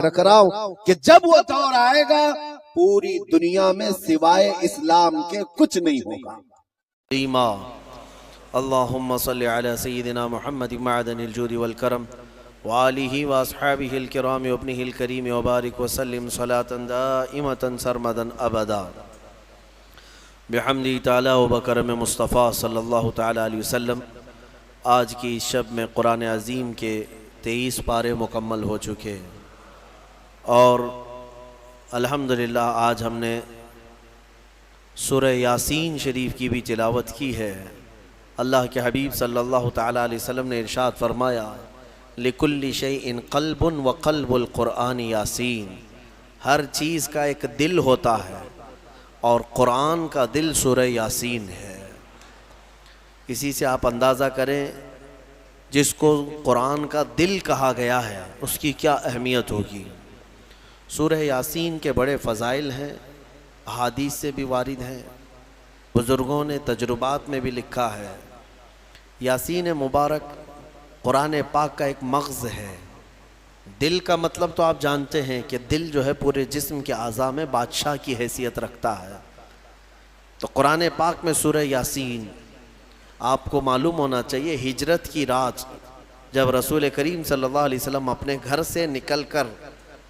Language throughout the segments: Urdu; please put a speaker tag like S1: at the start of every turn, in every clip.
S1: رکھ رہا ہوں کہ جب وہ دور آئے گا پوری دنیا میں سوائے اسلام کے کچھ نہیں ہوگا۔
S2: اللہم صلی علی سیدنا محمد معدن الجود والکرم وآلہ واصحابہ الکرام وابنہ الکریم وبارک وسلم صلاة دائمة سرمدا ابدا بحمدی تعالی و بکرم مصطفیٰ صلی اللہ تعالی علیہ وسلم۔ آج کی شب میں قرآن عظیم کے 23 پارے مکمل ہو چکے اور الحمدللہ آج ہم نے سورہ یاسین شریف کی بھی تلاوت کی ہے۔ اللہ کے حبیب صلی اللہ تعالیٰ علیہ وسلم نے ارشاد فرمایا لِكُلِّ شَيْءٍ قَلْبٌ وَقَلْبُ الْقُرْآنِ یاسین، ہر چیز کا ایک دل ہوتا ہے اور قرآن کا دل سورہ یاسین ہے۔ اسی سے آپ اندازہ کریں جس کو قرآن کا دل کہا گیا ہے اس کی کیا اہمیت ہوگی۔ سورہ یاسین کے بڑے فضائل ہیں، احادیث سے بھی وارد ہیں، بزرگوں نے تجربات میں بھی لکھا ہے۔ یاسین مبارک قرآن پاک کا ایک مغز ہے۔ دل کا مطلب تو آپ جانتے ہیں کہ دل جو ہے پورے جسم کے اعضاء میں بادشاہ کی حیثیت رکھتا ہے۔ تو قرآن پاک میں سورہ یاسین، آپ کو معلوم ہونا چاہیے ہجرت کی رات جب رسول کریم صلی اللہ علیہ وسلم اپنے گھر سے نکل کر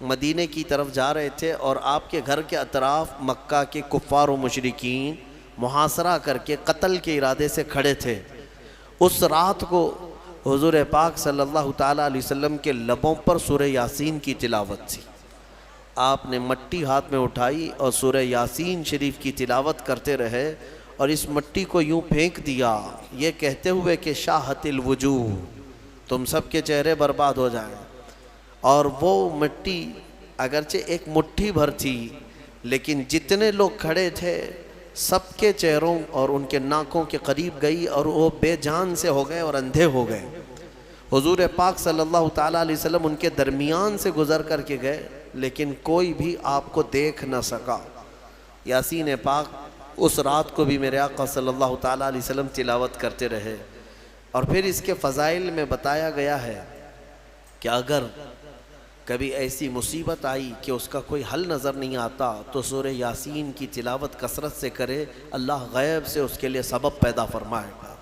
S2: مدینے کی طرف جا رہے تھے اور آپ کے گھر کے اطراف مکہ کے کفار و مشرکین محاصرہ کر کے قتل کے ارادے سے کھڑے تھے۔ اس رات کو حضور پاک صلی اللہ تعالیٰ علیہ وسلم کے لبوں پر سورہ یاسین کی تلاوت تھی۔ آپ نے مٹی ہاتھ میں اٹھائی اور سورہ یاسین شریف کی تلاوت کرتے رہے اور اس مٹی کو یوں پھینک دیا یہ کہتے ہوئے کہ شاہت الوجوہ، تم سب کے چہرے برباد ہو جائیں۔ اور وہ مٹی اگرچہ ایک مٹھی بھر تھی لیکن جتنے لوگ کھڑے تھے سب کے چہروں اور ان کے ناکوں کے قریب گئی اور وہ بے جان سے ہو گئے اور اندھے ہو گئے۔ حضور پاک صلی اللہ تعالیٰ علیہ وسلم ان کے درمیان سے گزر کر کے گئے لیکن کوئی بھی آپ کو دیکھ نہ سکا۔ یاسین پاک اس رات کو بھی میرے آقا صلی اللہ تعالیٰ علیہ وسلم تلاوت کرتے رہے۔ اور پھر اس کے فضائل میں بتایا گیا ہے کہ اگر کبھی ایسی مصیبت آئی کہ اس کا کوئی حل نظر نہیں آتا تو سورہ یاسین کی تلاوت کثرت سے کرے، اللہ غیب سے اس کے لیے سبب پیدا فرمائے گا۔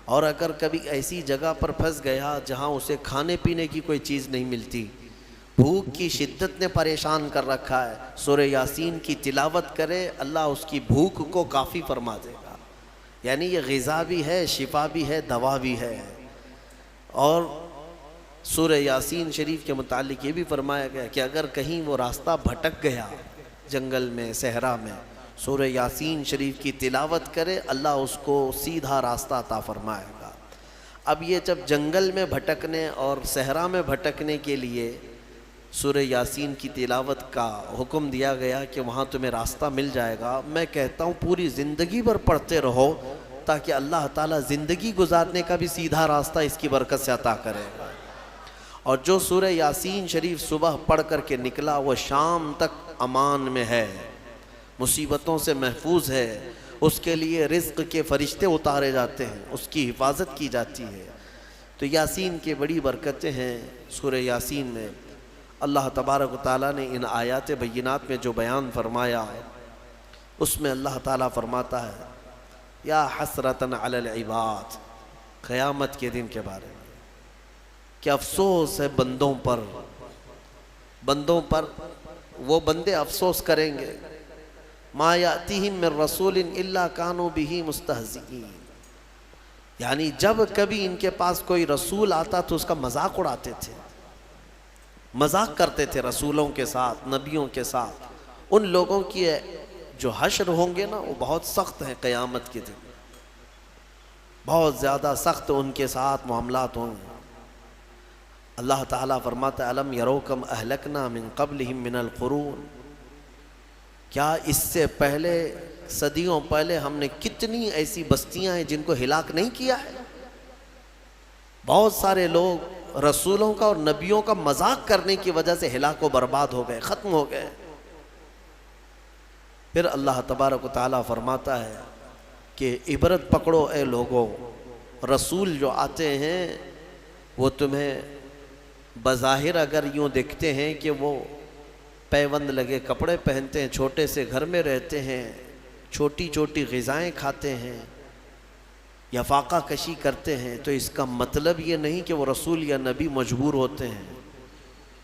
S2: اور اگر کبھی ایسی جگہ پر پھنس گیا جہاں اسے کھانے پینے کی کوئی چیز نہیں ملتی، بھوک کی شدت نے پریشان کر رکھا ہے، سورہ یاسین کی تلاوت کرے، اللہ اس کی بھوک کو کافی فرما دے گا۔ یعنی یہ غذا بھی ہے، شفا بھی ہے، دوا بھی ہے۔ اور سورہ یاسین شریف کے متعلق یہ بھی فرمایا گیا کہ اگر کہیں وہ راستہ بھٹک گیا جنگل میں، صحرا میں، سورہ یاسین شریف کی تلاوت کرے، اللہ اس کو سیدھا راستہ عطا فرمائے گا۔ اب یہ جب جنگل میں بھٹکنے اور صحرا میں بھٹکنے کے لیے سورہ یاسین کی تلاوت کا حکم دیا گیا کہ وہاں تمہیں راستہ مل جائے گا، میں کہتا ہوں پوری زندگی بھر پڑھتے رہو تاکہ اللہ تعالیٰ زندگی گزارنے کا بھی سیدھا راستہ اس کی برکت سے عطا کرے گا۔ اور جو سورہ یاسین شریف صبح پڑھ کر کے نکلا وہ شام تک امان میں ہے، مصیبتوں سے محفوظ ہے، اس کے لیے رزق کے فرشتے اتارے جاتے ہیں، اس کی حفاظت کی جاتی ہے۔ تو یاسین کی بڑی برکتیں ہیں سورہ یاسین میں۔ اللہ تبارک و تعالیٰ نے ان آیات بینات میں جو بیان فرمایا اس میں اللہ تعالیٰ فرماتا ہے یا حسرتن علی العباد، قیامت کے دن کے بارے میں کہ افسوس ہے بندوں پر، وہ بندے افسوس کریں گے ما یاتیہم من رسول الا کانوا بہ مستہزئین، یعنی جب کبھی ان کے پاس کوئی رسول آتا تو اس کا مذاق اڑاتے تھے، مذاق کرتے تھے رسولوں کے ساتھ، نبیوں کے ساتھ۔ ان لوگوں کی جو حشر ہوں گے نا وہ بہت سخت ہیں، قیامت کے دن بہت زیادہ سخت ان کے ساتھ معاملات ہوں گے۔ اللہ تعالیٰ فرماتا ہے الم یرو کم اہلکنا من قبلہم من القرون، کیا اس سے پہلے صدیوں پہلے ہم نے کتنی ایسی بستیاں ہیں جن کو ہلاک نہیں کیا ہے۔ بہت سارے لوگ رسولوں کا اور نبیوں کا مذاق کرنے کی وجہ سے ہلاک و برباد ہو گئے، ختم ہو گئے۔ پھر اللہ تبارک و تعالیٰ فرماتا ہے کہ عبرت پکڑو اے لوگو، رسول جو آتے ہیں وہ تمہیں بظاہر اگر یوں دیکھتے ہیں کہ وہ پیوند لگے کپڑے پہنتے ہیں، چھوٹے سے گھر میں رہتے ہیں، چھوٹی چھوٹی غذائیں کھاتے ہیں یا فاقہ کشی کرتے ہیں، تو اس کا مطلب یہ نہیں کہ وہ رسول یا نبی مجبور ہوتے ہیں.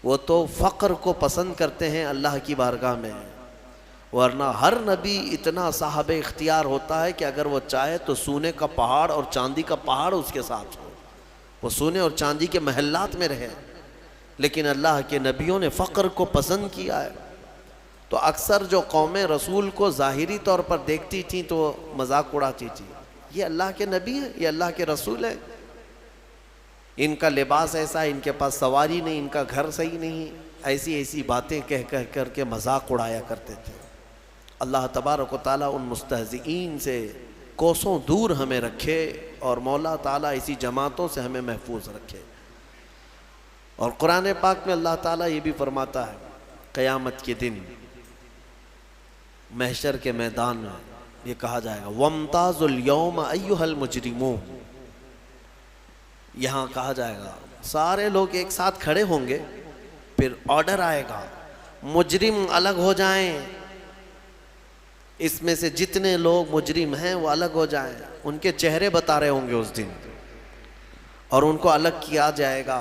S2: وہ تو فقر کو پسند کرتے ہیں اللہ کی بارگاہ میں، ورنہ ہر نبی اتنا صاحب اختیار ہوتا ہے کہ اگر وہ چاہے تو سونے کا پہاڑ اور چاندی کا پہاڑ اس کے ساتھ ہو، وہ سونے اور چاندی کے محلات میں رہے. لیکن اللہ کے نبیوں نے فقر کو پسند کیا ہے. تو اکثر جو قومیں رسول کو ظاہری طور پر دیکھتی تھیں تو وہ مذاق اڑاتی تھی، یہ اللہ کے نبی ہیں، یہ اللہ کے رسول ہیں، ان کا لباس ایسا ہے، ان کے پاس سواری نہیں، ان کا گھر صحیح نہیں، ایسی ایسی باتیں کہہ کر کے مذاق اڑایا کرتے تھے. اللہ تبارک و تعالیٰ ان مستہزئین سے کوسوں دور ہمیں رکھے، اور مولا تعالیٰ اسی جماعتوں سے ہمیں محفوظ رکھے. اور قرآن پاک میں اللہ تعالیٰ یہ بھی فرماتا ہے قیامت کے دن محشر کے میدان میں یہ کہا جائے گا وَامْتَازُوا الْيَوْمَ أَيُّهَا الْمُجْرِمُونَ. یہاں کہا جائے گا سارے لوگ ایک ساتھ کھڑے ہوں گے، پھر آرڈر آئے گا مجرم الگ ہو جائیں، اس میں سے جتنے لوگ مجرم ہیں وہ الگ ہو جائیں. ان کے چہرے بتا رہے ہوں گے اس دن، اور ان کو الگ کیا جائے گا،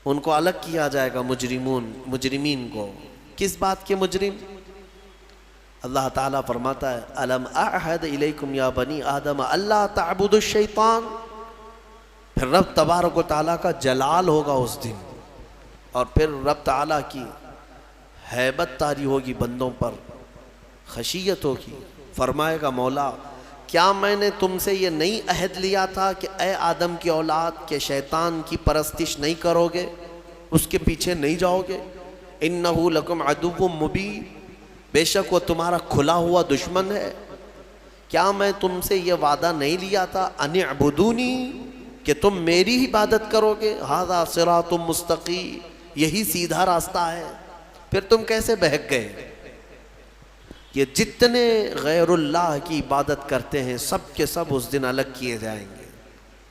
S2: ان کو الگ کیا جائے گا مجرمین کو. کس بات کے مجرم؟ اللہ تعالیٰ فرماتا ہے الم اعہد الیکم یا بنی آدم اللہ تعبدوا الشیطان. پھر رب تبارک و تعالیٰ کا جلال ہوگا اس دن، اور پھر رب تعالیٰ کی ہیبت طاری ہوگی بندوں پر، خشیت ہوگی. فرمائے گا مولا کیا میں نے تم سے یہ نہیں عہد لیا تھا کہ اے آدم کی اولاد کے شیطان کی پرستش نہیں کرو گے، اس کے پیچھے نہیں جاؤ گے؟ انہ لکم عدو مبین، بے شک وہ تمہارا کھلا ہوا دشمن ہے. کیا میں تم سے یہ وعدہ نہیں لیا تھا ان اعبدونی، کہ تم میری عبادت کرو گے؟ ھذا صراط مستقیم، یہی سیدھا راستہ ہے. پھر تم کیسے بہک گئے؟ یہ جتنے غیر اللہ کی عبادت کرتے ہیں سب کے سب اس دن الگ کیے جائیں گے،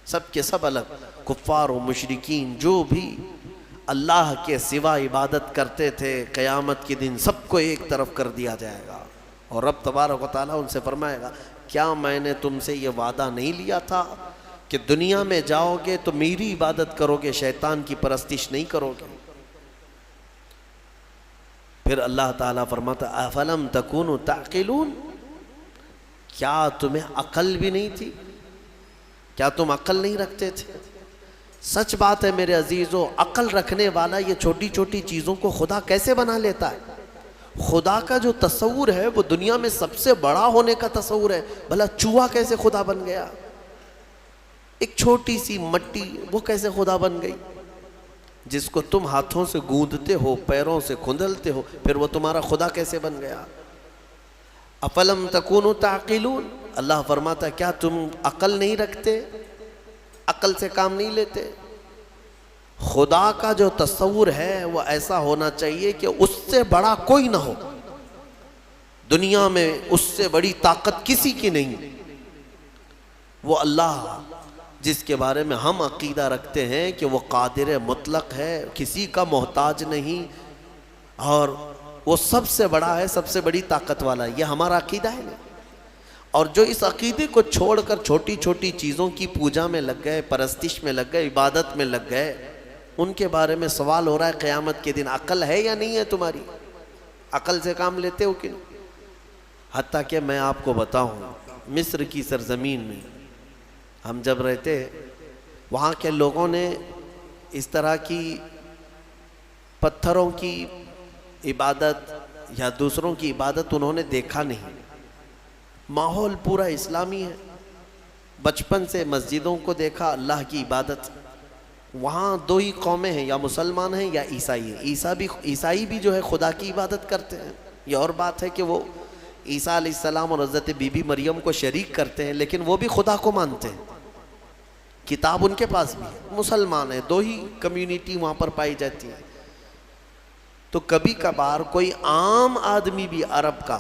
S2: سب کے سب الگ. کفار و مشرکین جو بھی اللہ کے سوا عبادت کرتے تھے قیامت کے دن سب کو ایک طرف کر دیا جائے گا. اور رب تبارک و تعالیٰ ان سے فرمائے گا کیا میں نے تم سے یہ وعدہ نہیں لیا تھا کہ دنیا میں جاؤ گے تو میری عبادت کرو گے، شیطان کی پرستش نہیں کرو گے؟ پھر اللہ تعالیٰ فرماتا افلم تکونوا تعقلون، کیا تمہیں عقل بھی نہیں تھی؟ کیا تم عقل نہیں رکھتے تھے؟ سچ بات ہے میرے عزیزو، عقل رکھنے والا یہ چھوٹی چھوٹی چیزوں کو خدا کیسے بنا لیتا ہے. خدا کا جو تصور ہے وہ دنیا میں سب سے بڑا ہونے کا تصور ہے. بھلا چوہا کیسے خدا بن گیا؟ ایک چھوٹی سی مٹی وہ کیسے خدا بن گئی؟ جس کو تم ہاتھوں سے گوندتے ہو، پیروں سے کھندلتے ہو، پھر وہ تمہارا خدا کیسے بن گیا؟ افلم تکونوا تعقلون. اللہ فرماتا ہے کیا تم عقل نہیں رکھتے، عقل سے کام نہیں لیتے؟ خدا کا جو تصور ہے وہ ایسا ہونا چاہیے کہ اس سے بڑا کوئی نہ ہو، دنیا میں اس سے بڑی طاقت کسی کی نہیں. وہ اللہ جس کے بارے میں ہم عقیدہ رکھتے ہیں کہ وہ قادر مطلق ہے، کسی کا محتاج نہیں، اور وہ سب سے بڑا ہے، سب سے بڑی طاقت والا ہے، یہ ہمارا عقیدہ ہے نا. اور جو اس عقیدے کو چھوڑ کر چھوٹی چھوٹی چیزوں کی پوجا میں لگ گئے، پرستش میں لگ گئے، عبادت میں لگ گئے، ان کے بارے میں سوال ہو رہا ہے قیامت کے دن عقل ہے یا نہیں ہے تمہاری؟ عقل سے کام لیتے ہو کہ نہیں؟ حتیٰ کہ میں آپ کو بتاؤں مصر کی سرزمین میں ہم جب رہتے، وہاں کے لوگوں نے اس طرح کی پتھروں کی عبادت یا دوسروں کی عبادت انہوں نے دیکھا نہیں. ماحول پورا اسلامی ہے، بچپن سے مسجدوں کو دیکھا، اللہ کی عبادت. وہاں دو ہی قومیں ہیں، یا مسلمان ہیں یا عیسائی ہیں. عیسائی بھی جو ہے خدا کی عبادت کرتے ہیں. یہ اور بات ہے کہ وہ عیسیٰ علیہ السلام اور حضرت بی بی مریم کو شریک کرتے ہیں، لیکن وہ بھی خدا کو مانتے ہیں، کتاب ان کے پاس بھی ہے. مسلمان ہیں، دو ہی کمیونٹی وہاں پر پائی جاتی ہے. تو کبھی کبھار کوئی عام آدمی بھی عرب کا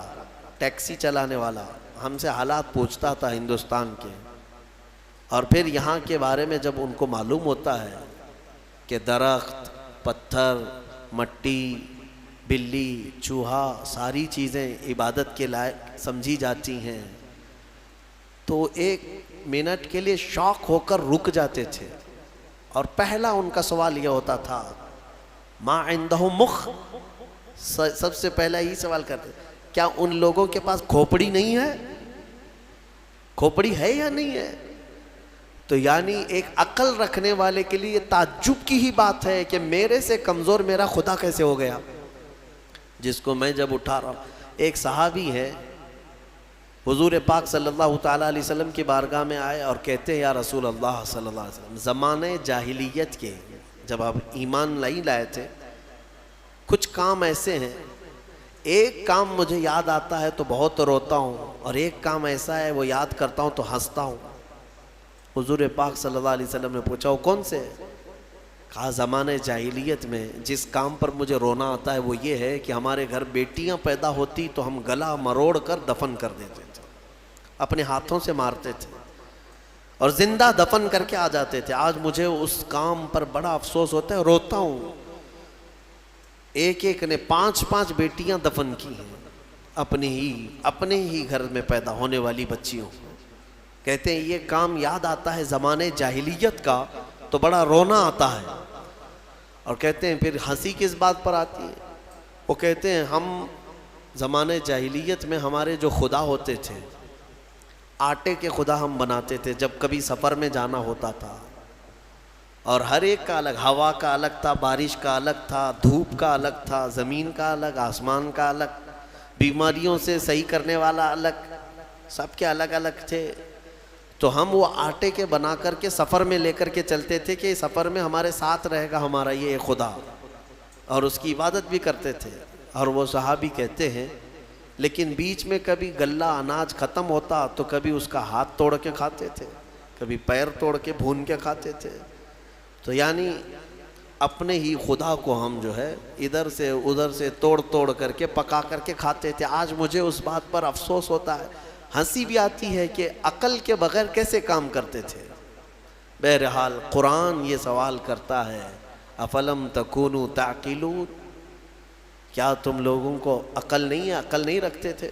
S2: ٹیکسی چلانے والا ہم سے حالات پوچھتا تھا ہندوستان کے، اور پھر یہاں کے بارے میں جب ان کو معلوم ہوتا ہے کہ درخت، پتھر، مٹی، بلی، چوہا، ساری چیزیں عبادت کے لائق سمجھی جاتی ہیں، تو ایک منٹ کے لیے شوق ہو کر رک جاتے تھے، اور پہلا ان کا سوال یہ ہوتا تھا ما عندہ مخ، سب سے پہلا یہی سوال کرتے، کیا ان لوگوں کے پاس کھوپڑی نہیں ہے؟ کھوپڑی ہے یا نہیں ہے؟ تو یعنی ایک عقل رکھنے والے کے لیے تعجب کی ہی بات ہے کہ میرے سے کمزور میرا خدا کیسے ہو گیا، جس کو میں جب اٹھا رہا ہوں۔ ایک صحابی ہے، حضور پاک صلی اللہ تعالیٰ علیہ وسلم کی بارگاہ میں آئے اور کہتے ہیں یا رسول اللہ صلی اللہ علیہ وسلم، زمانے جاہلیت کے جب آپ ایمان نہیں لائے تھے، کچھ کام ایسے ہیں، ایک کام مجھے یاد آتا ہے تو بہت روتا ہوں، اور ایک کام ایسا ہے وہ یاد کرتا ہوں تو ہنستا ہوں۔ حضور پاک صلی اللہ علیہ وسلم نے پوچھا وہ کون سے؟ کہا زمانے جاہلیت میں جس کام پر مجھے رونا آتا ہے وہ یہ ہے کہ ہمارے گھر بیٹیاں پیدا ہوتی تو ہم گلا مروڑ کر دفن کر دیتے تھے، اپنے ہاتھوں سے مارتے تھے اور زندہ دفن کر کے آ جاتے تھے۔ آج مجھے اس کام پر بڑا افسوس ہوتا ہے، روتا ہوں۔ ایک ایک نے 5 بیٹیاں دفن کی ہیں، اپنے ہی گھر میں پیدا ہونے والی بچیوں۔ کہتے ہیں یہ کام یاد آتا ہے زمانے جاہلیت کا تو بڑا رونا آتا ہے، اور کہتے ہیں پھر ہنسی کس بات پر آتی ہے؟ وہ کہتے ہیں ہم زمانے جاہلیت میں ہمارے جو خدا ہوتے تھے، آٹے کے خدا ہم بناتے تھے جب کبھی سفر میں جانا ہوتا تھا، اور ہر ایک کا الگ، ہوا کا الگ تھا، بارش کا الگ تھا، دھوپ کا الگ تھا، زمین کا الگ، آسمان کا الگ، بیماریوں سے صحیح کرنے والا الگ، سب کے الگ الگ تھے۔ تو ہم وہ آٹے کے بنا کر کے سفر میں لے کر کے چلتے تھے کہ سفر میں ہمارے ساتھ رہے گا ہمارا یہ خدا، اور اس کی عبادت بھی کرتے تھے۔ اور وہ صحابی کہتے ہیں لیکن بیچ میں کبھی غلہ اناج ختم ہوتا تو کبھی اس کا ہاتھ توڑ کے کھاتے تھے، کبھی پیر توڑ کے بھون کے کھاتے تھے۔ تو یعنی اپنے ہی خدا کو ہم جو ہے ادھر سے ادھر سے توڑ کر کے پکا کر کے کھاتے تھے۔ آج مجھے اس بات پر افسوس ہوتا ہے، ہنسی بھی آتی ہے کہ عقل کے بغیر کیسے کام کرتے تھے۔ بہرحال قرآن یہ سوال کرتا ہے افلم تکونوا تعقلون، کیا تم لوگوں کو عقل نہیں ہے، عقل نہیں رکھتے تھے؟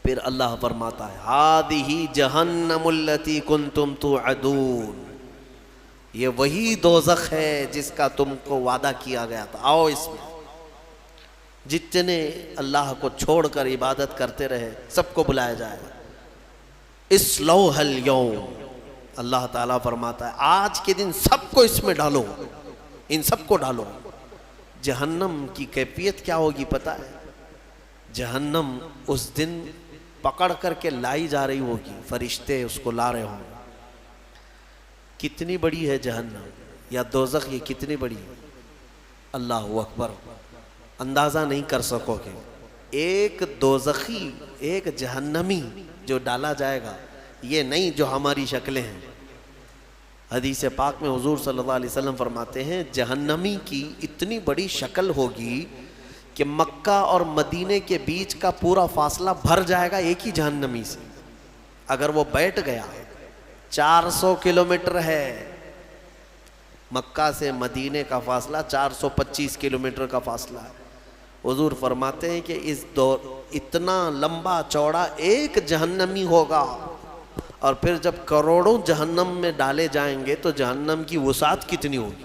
S2: پھر اللہ فرماتا ہے ہذہ جہنم التی کنتم توعدون، یہ وہی دوزخ ہے جس کا تم کو وعدہ کیا گیا تھا، آؤ اس میں۔ جتنے اللہ کو چھوڑ کر عبادت کرتے رہے سب کو بلایا جائے گا۔ اصلوھا اليوم، اللہ تعالیٰ فرماتا ہے آج کے دن سب کو اس میں ڈالو، ان سب کو ڈالو۔ جہنم کی کیفیت کیا ہوگی پتہ ہے؟ جہنم اس دن پکڑ کر کے لائی جا رہی ہوگی، فرشتے اس کو لا رہے ہوں گے۔ کتنی بڑی ہے جہنم یا دوزخ، یہ کتنی بڑی ہے، اللہ اکبر، اندازہ نہیں کر سکو گے۔ ایک دوزخی، ایک جہنمی جو ڈالا جائے گا، یہ نہیں جو ہماری شکلیں ہیں۔ حدیث پاک میں حضور صلی اللہ علیہ وسلم فرماتے ہیں جہنمی کی اتنی بڑی شکل ہوگی کہ مکہ اور مدینے کے بیچ کا پورا فاصلہ بھر جائے گا ایک ہی جہنمی سے۔ اگر وہ بیٹھ گیا، 400 کلومیٹر ہے مکہ سے مدینے کا فاصلہ، 425 کلومیٹر کا فاصلہ ہے۔ حضور فرماتے ہیں کہ اس دور اتنا لمبا چوڑا ایک جہنمی ہوگا، اور پھر جب کروڑوں جہنم میں ڈالے جائیں گے تو جہنم کی وسعت کتنی ہوگی،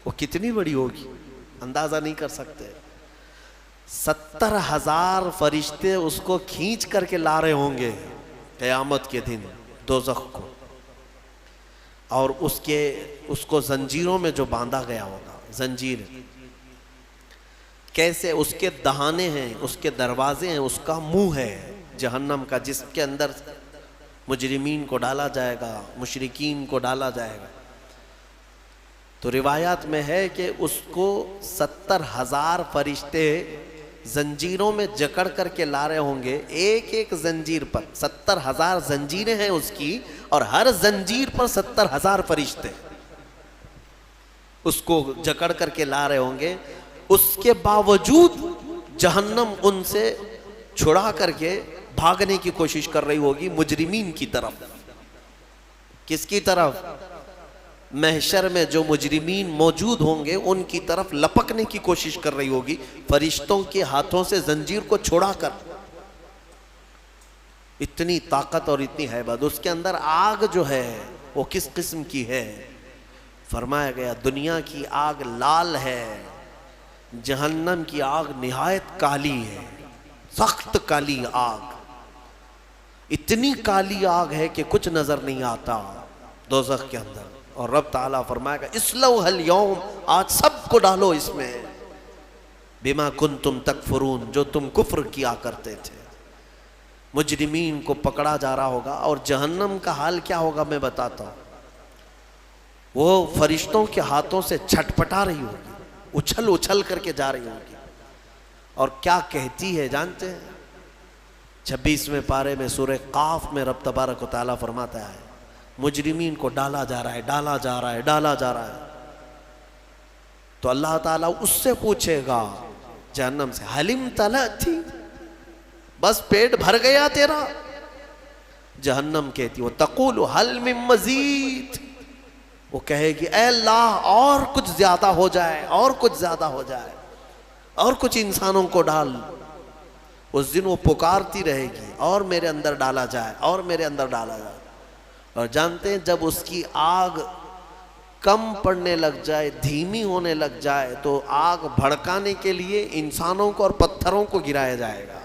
S2: وہ کتنی بڑی ہوگی، اندازہ نہیں کر سکتے۔ 70,000 فرشتے اس کو کھینچ کر کے لا رہے ہوں گے قیامت کے دن دوزخ کو، اور اس کو زنجیروں میں جو باندھا گیا ہوگا، زنجیر کیسے، اس کے دہانے ہیں، اس کے دروازے ہیں، اس کا منہ ہے جہنم کا، جس کے اندر مجرمین کو ڈالا جائے گا، مشرکین کو ڈالا جائے گا۔ تو روایات میں ہے کہ اس کو 70,000 فرشتے زنجیروں میں جکڑ کر کے لا رہے ہوں گے، ایک ایک زنجیر پر 70,000 زنجیریں ہیں اس کی، اور ہر زنجیر پر 70,000 فرشتے اس کو جکڑ کر کے لا رہے ہوں گے۔ اس کے باوجود جہنم ان سے چھڑا کر کے بھاگنے کی کوشش کر رہی ہوگی مجرمین کی طرف۔ کس کی طرف؟ محشر میں جو مجرمین موجود ہوں گے ان کی طرف لپکنے کی کوشش کر رہی ہوگی فرشتوں کے ہاتھوں سے زنجیر کو چھڑا کر. اتنی طاقت اور اتنی ہیبت. اس کے اندر آگ جو ہے وہ کس قسم کی ہے؟ فرمایا گیا دنیا کی آگ لال ہے، جہنم کی آگ نہایت کالی ہے، سخت کالی آگ. اتنی کالی آگ ہے کہ کچھ نظر نہیں آتا دوزخ کے اندر. اور رب تعالیٰ فرمائے گا اسلوھا اليوم، آج سب کو ڈالو اس میں، بما کنتم تکفرون، جو تم کفر کیا کرتے تھے. مجرمین کو پکڑا جا رہا ہوگا. اور جہنم کا حال کیا ہوگا میں بتاتا ہوں. وہ فرشتوں کے ہاتھوں سے چھٹپٹا رہی ہوگی، اچھل اچھل کر کے جا رہی ہوگی. اور کیا کہتی ہے جانتے ہیں؟ 26ویں پارے میں سورہ قاف میں رب تبارک و تعالیٰ فرماتا ہے مجرمین کو ڈالا جا رہا ہے، ڈالا جا رہا ہے، ڈالا جا رہا ہے. تو اللہ تعالیٰ اس سے پوچھے گا جہنم سے حلم تلأتی، بس پیٹ بھر گیا تیرا؟ جہنم کہتی وتقول حل من مزید، وہ کہے گی اے اللہ اور کچھ زیادہ ہو جائے، اور کچھ زیادہ ہو جائے، اور کچھ انسانوں کو ڈال. اس دن وہ پکارتی رہے گی اور میرے اندر ڈالا جائے، اور میرے اندر ڈالا جائے. اور جانتے ہیں جب اس کی آگ کم پڑنے لگ جائے، دھیمی ہونے لگ جائے، تو آگ بھڑکانے کے لیے انسانوں کو اور پتھروں کو گرایا جائے گا.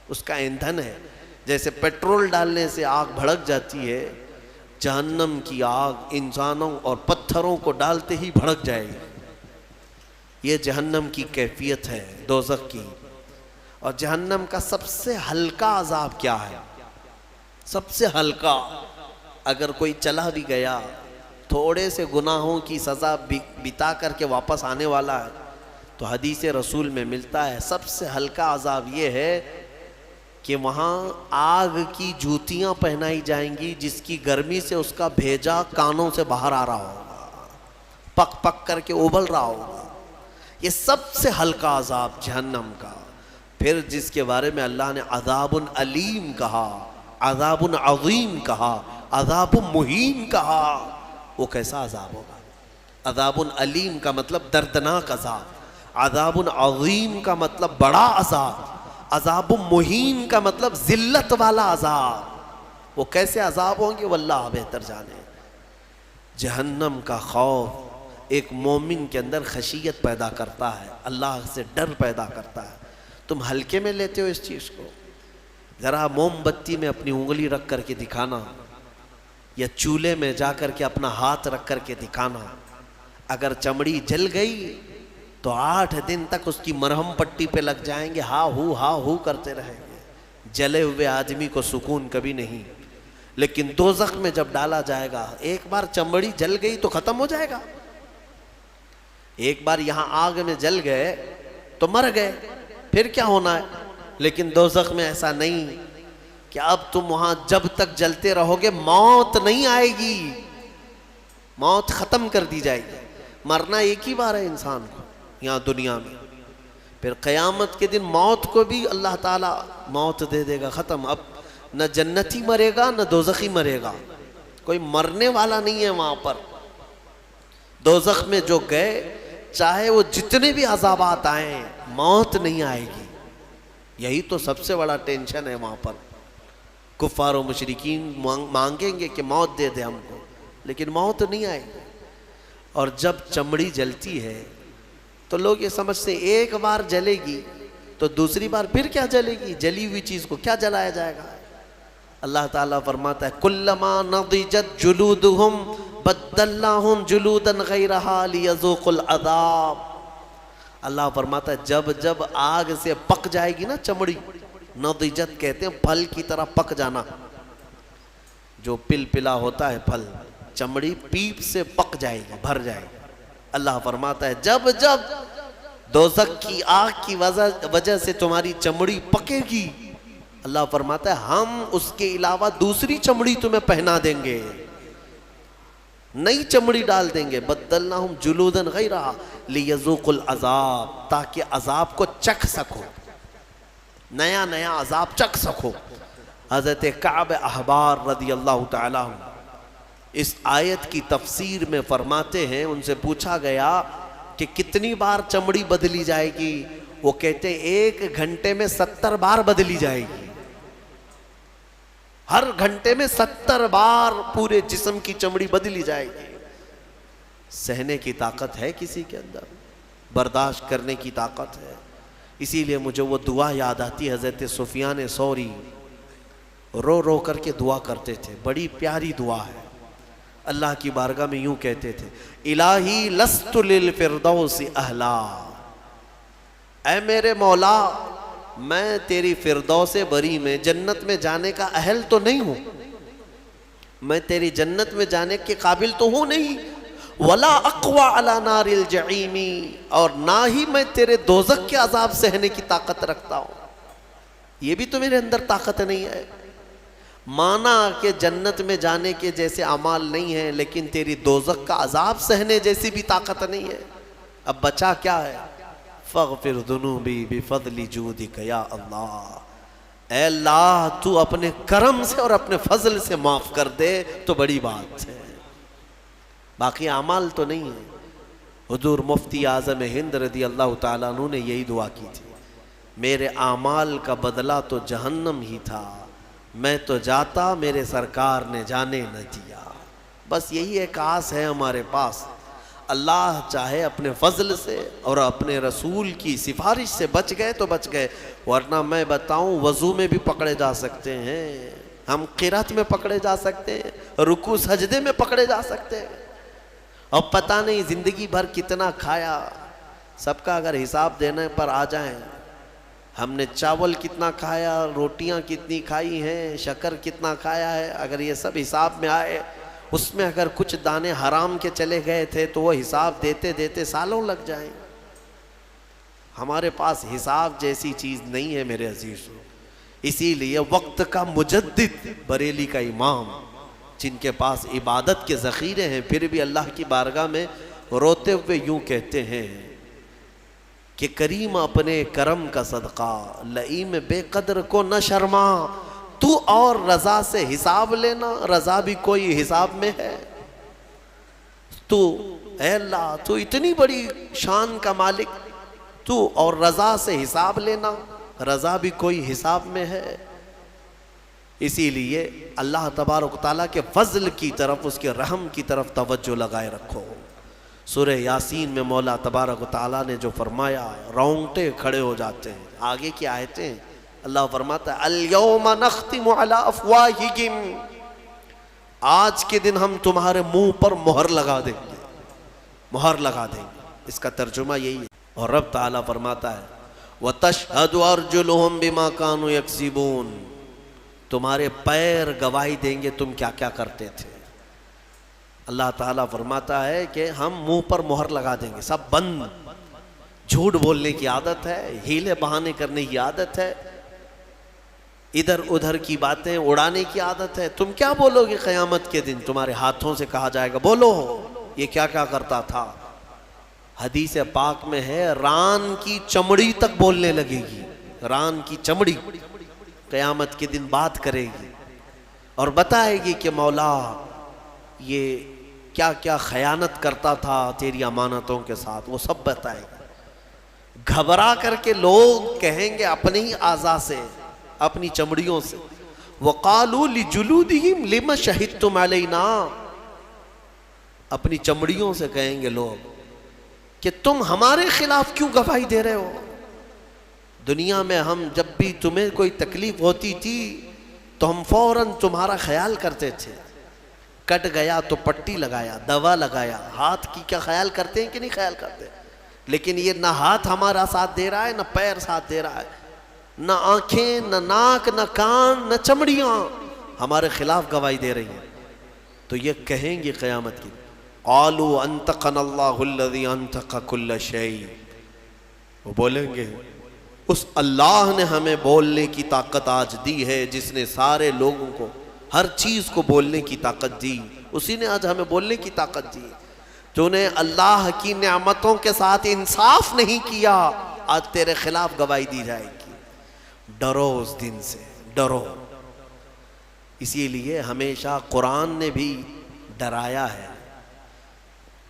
S2: اس کا ایندھن ہے. جیسے پیٹرول ڈالنے سے آگ بھڑک جاتی ہے، جہنم کی آگ انسانوں اور پتھروں کو ڈالتے ہی بھڑک جائے گی. یہ جہنم کی کیفیت ہے دوزخ کی. اور جہنم کا سب سے ہلکا عذاب کیا ہے؟ سب سے ہلکا. اگر کوئی چلا بھی گیا، تھوڑے سے گناہوں کی سزا بتا کر کے واپس آنے والا ہے، تو حدیث رسول میں ملتا ہے سب سے ہلکا عذاب یہ ہے کہ وہاں آگ کی جوتیاں پہنائی جائیں گی جس کی گرمی سے اس کا بھیجا کانوں سے باہر آ رہا ہوگا، پک پک کر کے ابل رہا ہوگا. یہ سب سے ہلکا عذاب جہنم کا. پھر جس کے بارے میں اللہ نے عذاب علیم کہا، عذاب عظیم کہا، عذاب مہین کہا، وہ کیسا عذاب ہوگا؟ عذاب علیم کا مطلب دردناک عذاب، عذاب عظیم کا مطلب بڑا عذاب، عذاب مہین کا مطلب ذلت والا عذاب. وہ کیسے عذاب ہوں گے واللہ بہتر جانے. جہنم کا خوف ایک مومن کے اندر خشیت پیدا کرتا ہے، اللہ سے ڈر پیدا کرتا ہے. تم ہلکے میں لیتے ہو اس چیز کو. ذرا موم بتی میں اپنی انگلی رکھ کر کے دکھانا، یا چولہے میں جا کر کے اپنا ہاتھ رکھ کر کے دکھانا. اگر چمڑی جل گئی تو 8 دن تک اس کی مرہم پٹی پہ لگ جائیں گے، ہا ہو کرتے رہیں گے. جلے ہوئے آدمی کو سکون کبھی نہیں. لیکن دوزخ میں جب ڈالا جائے گا، ایک بار چمڑی جل گئی تو ختم ہو جائے گا. ایک بار یہاں آگ میں جل گئے تو مر گئے، پھر کیا ہونا ہے. لیکن دوزخ میں ایسا نہیں کہ اب تم وہاں جب تک جلتے رہو گے موت نہیں آئے گی، موت ختم کر دی جائے گی. مرنا ایک ہی بار ہے انسان کو یہاں دنیا میں. پھر قیامت کے دن موت کو بھی اللہ تعالیٰ موت دے دے گا، ختم. اب نہ جنتی مرے گا نہ دوزخی مرے گا، کوئی مرنے والا نہیں ہے وہاں پر. دوزخ میں جو گئے چاہے وہ جتنے بھی عذابات آئیں موت نہیں آئے گی. یہی تو سب سے بڑا ٹینشن ہے وہاں پر. کفار و مشرکین مانگیں گے کہ موت دے دے ہم کو، لیکن موت نہیں آئے گی. اور جب چمڑی جلتی ہے تو لوگ یہ سمجھتے ہیں ایک بار جلے گی تو دوسری بار پھر کیا جلے گی، جلی ہوئی چیز کو کیا جلایا جائے گا. اللہ تعالیٰ فرماتا ہے کلما نضجت جلودہم بدلناہم جلودا غیرہا لیذوقوا العذاب. اللہ فرماتا ہے جب جب آگ سے پک جائے گی نا چمڑی، نضجت کہتے ہیں پھل کی طرح پک جانا. جو پل پلا ہوتا ہے پھل، چمڑی پیپ سے پک جائے گی، بھر جائے گی. اللہ فرماتا ہے جب جب دوزخ کی آگ کی وجہ سے تمہاری چمڑی پکے گی، اللہ فرماتا ہے ہم اس کے علاوہ دوسری چمڑی تمہیں پہنا دیں گے، نئی چمڑی ڈال دیں گے. بدلناہم جلودا غیرہا لیذوقوا العذاب، تاکہ عذاب کو چکھ سکو، نیا نیا عذاب چکھ سکو. حضرت کعب احبار رضی اللہ تعالیٰ عنہ اس آیت کی تفسیر میں فرماتے ہیں، ان سے پوچھا گیا کہ کتنی بار چمڑی بدلی جائے گی؟ وہ کہتے ہیں 1 گھنٹے میں 70 بار بدلی جائے گی۔ ہر گھنٹے میں 70 بار پورے جسم کی چمڑی بدلی جائے گی۔ سہنے کی طاقت ہے کسی کے اندر؟ برداشت کرنے کی طاقت ہے؟ اسی لیے مجھے وہ دعا یاد آتی، حضرت سفیان ثوری رو رو کر کے دعا کرتے تھے، بڑی پیاری دعا ہے۔ اللہ کی بارگاہ میں یوں کہتے تھے، الہی لست للفردوس اہلا، اے میرے مولا میں تیری فردوس بری میں، جنت میں جانے کا اہل تو نہیں ہوں، میں تیری جنت میں جانے کے قابل تو ہوں نہیں، ولا اقوی علی نار الجحیم، اور نہ ہی میں تیرے دوزخ کے عذاب سہنے کی طاقت رکھتا ہوں، یہ بھی تو میرے اندر طاقت نہیں ہے۔ مانا کہ جنت میں جانے کے جیسے اعمال نہیں ہیں، لیکن تیری دوزخ کا عذاب سہنے جیسی بھی طاقت نہیں ہے۔ اب بچا کیا ہے؟ فاغفر ذنوبی بفضل جودک یا اللہ، اے اللہ تو اپنے کرم سے اور اپنے فضل سے معاف کر دے تو بڑی بات ہے، باقی اعمال تو نہیں ہے۔ حضور مفتی اعظم ہند رضی اللہ تعالیٰ عنہ نے یہی دعا کی تھی، میرے اعمال کا بدلہ تو جہنم ہی تھا، میں تو جاتا میرے سرکار نے جانے نہ دیا۔ بس یہی ایک آس ہے ہمارے پاس، اللہ چاہے اپنے فضل سے اور اپنے رسول کی سفارش سے بچ گئے تو بچ گئے، ورنہ میں بتاؤں وضو میں بھی پکڑے جا سکتے ہیں، ہم قرات میں پکڑے جا سکتے ہیں، رکوع سجدے میں پکڑے جا سکتے ہیں، اور پتہ نہیں زندگی بھر کتنا کھایا، سب کا اگر حساب دینے پر آ جائیں، ہم نے چاول کتنا کھایا، روٹیاں کتنی کھائی ہیں، شکر کتنا کھایا ہے، اگر یہ سب حساب میں آئے، اس میں اگر کچھ دانے حرام کے چلے گئے تھے تو وہ حساب دیتے دیتے سالوں لگ جائیں۔ ہمارے پاس حساب جیسی چیز نہیں ہے میرے عزیزوں، اسی لیے وقت کا مجدد بریلی کا امام، جن کے پاس عبادت کے ذخیرے ہیں، پھر بھی اللہ کی بارگاہ میں روتے ہوئے یوں کہتے ہیں کہ کریم اپنے کرم کا صدقہ، لئیم بے قدر کو نہ شرما، تو اور رضا سے حساب لینا، رضا بھی کوئی حساب میں ہے؟ تو اے اللہ تو اتنی بڑی شان کا مالک، تو اور رضا سے حساب لینا، رضا بھی کوئی حساب میں ہے؟ اسی لیے اللہ تبارک و تعالیٰ کے فضل کی طرف، اس کے رحم کی طرف توجہ لگائے رکھو۔ سورہ یاسین میں مولا تبارک و تعالیٰ نے جو فرمایا، رونگٹے کھڑے ہو جاتے ہیں۔ آگے کی آیتیں اللہ فرماتا ہے، الَّيَوْمَ نَخْتِمُ عَلَىٰ أَفْوَاهِهِمْ، آج کے دن ہم تمہارے منہ پر مہر لگا دیں گے، مہر لگا دیں گے۔ اس کا ترجمہ یہی ہے۔ اور رب تعالیٰ فرماتا ہے، وَتَشْهَدُ أَرْجُلُهُمْ بِمَا كَانُوا يَكْسِبُونَ، تمہارے پیر گواہی دیں گے تم کیا کیا کرتے تھے۔ اللہ تعالیٰ فرماتا ہے کہ ہم منہ پر مہر لگا دیں گے، سب بند۔ جھوٹ بولنے کی عادت ہے، ہیلے بہانے کرنے کی عادت ہے، ادھر ادھر کی باتیں اڑانے کی عادت ہے۔ تم کیا بولو گے قیامت کے دن؟ تمہارے ہاتھوں سے کہا جائے گا بولو یہ کیا کیا کرتا تھا۔ حدیث پاک میں ہے ران کی چمڑی تک بولنے لگے گی، ران کی چمڑی قیامت کے دن بات کرے گی اور بتائے گی کہ مولا یہ کیا کیا خیانت کرتا تھا تیری امانتوں کے ساتھ، وہ سب بتائے گا۔ گھبرا کر کے لوگ کہیں گے اپنے ہی اعضاء سے، اپنی چمڑیوں سے، وَقَالُوا لِجُلُودِهِمْ لِمَ شَهِدْتُمْ عَلَيْنَا، اپنی چمڑیوں سے کہیں گے لوگ کہ تم ہمارے خلاف کیوں گواہی دے رہے ہو؟ دنیا میں ہم جب بھی تمہیں کوئی تکلیف ہوتی تھی تو ہم فوراً تمہارا خیال کرتے تھے، کٹ گیا تو پٹی لگایا، دوا لگایا، ہاتھ کی کیا خیال کرتے ہیں کہ نہیں خیال کرتے؟ لیکن یہ نہ ہاتھ ہمارا ساتھ دے رہا ہے، نہ پیر ساتھ دے رہا ہے، نہ آنکھیں، نہ ناک، نہ کان، نہ چمڑیاں ہمارے خلاف گواہی دے رہی ہیں۔ تو یہ کہیں گے قیامت کی، قالوا انطقنا اللہ الذی انطق کل شیء، وہ بولیں گے اس اللہ نے ہمیں بولنے کی طاقت آج دی ہے، جس نے سارے لوگوں کو ہر چیز کو بولنے کی طاقت دی، اسی نے آج ہمیں بولنے کی طاقت دی۔ تو نے اللہ کی نعمتوں کے ساتھ انصاف نہیں کیا، آج تیرے خلاف گواہی دی جائے گی۔ ڈرو اس دن سے، ڈرو۔ اسی لیے ہمیشہ قرآن نے بھی ڈرایا ہے.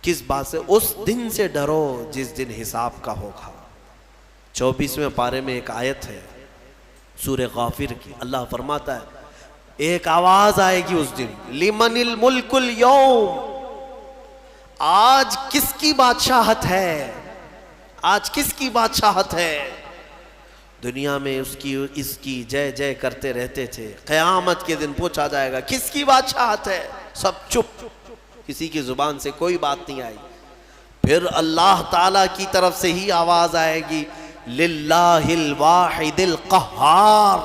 S2: کس بات سے؟ اس دن سے ڈرو جس دن حساب کا ہوگا. 24ویں پارے میں ایک آیت ہے سورہ غافر کی. اللہ فرماتا ہے ایک آواز آئے گی اس دن، لمن الملک اليوم، آج کس کی بادشاہت ہے؟ آج کس کی بادشاہت ہے؟ دنیا میں اس کی جے جے کرتے رہتے تھے. قیامت کے دن پوچھا جائے گا کس کی بادشاہت ہے؟ سب چپ، کسی کی زبان سے کوئی بات نہیں آئی. پھر اللہ تعالی کی طرف سے ہی آواز آئے گی، للہ الواحد القہار.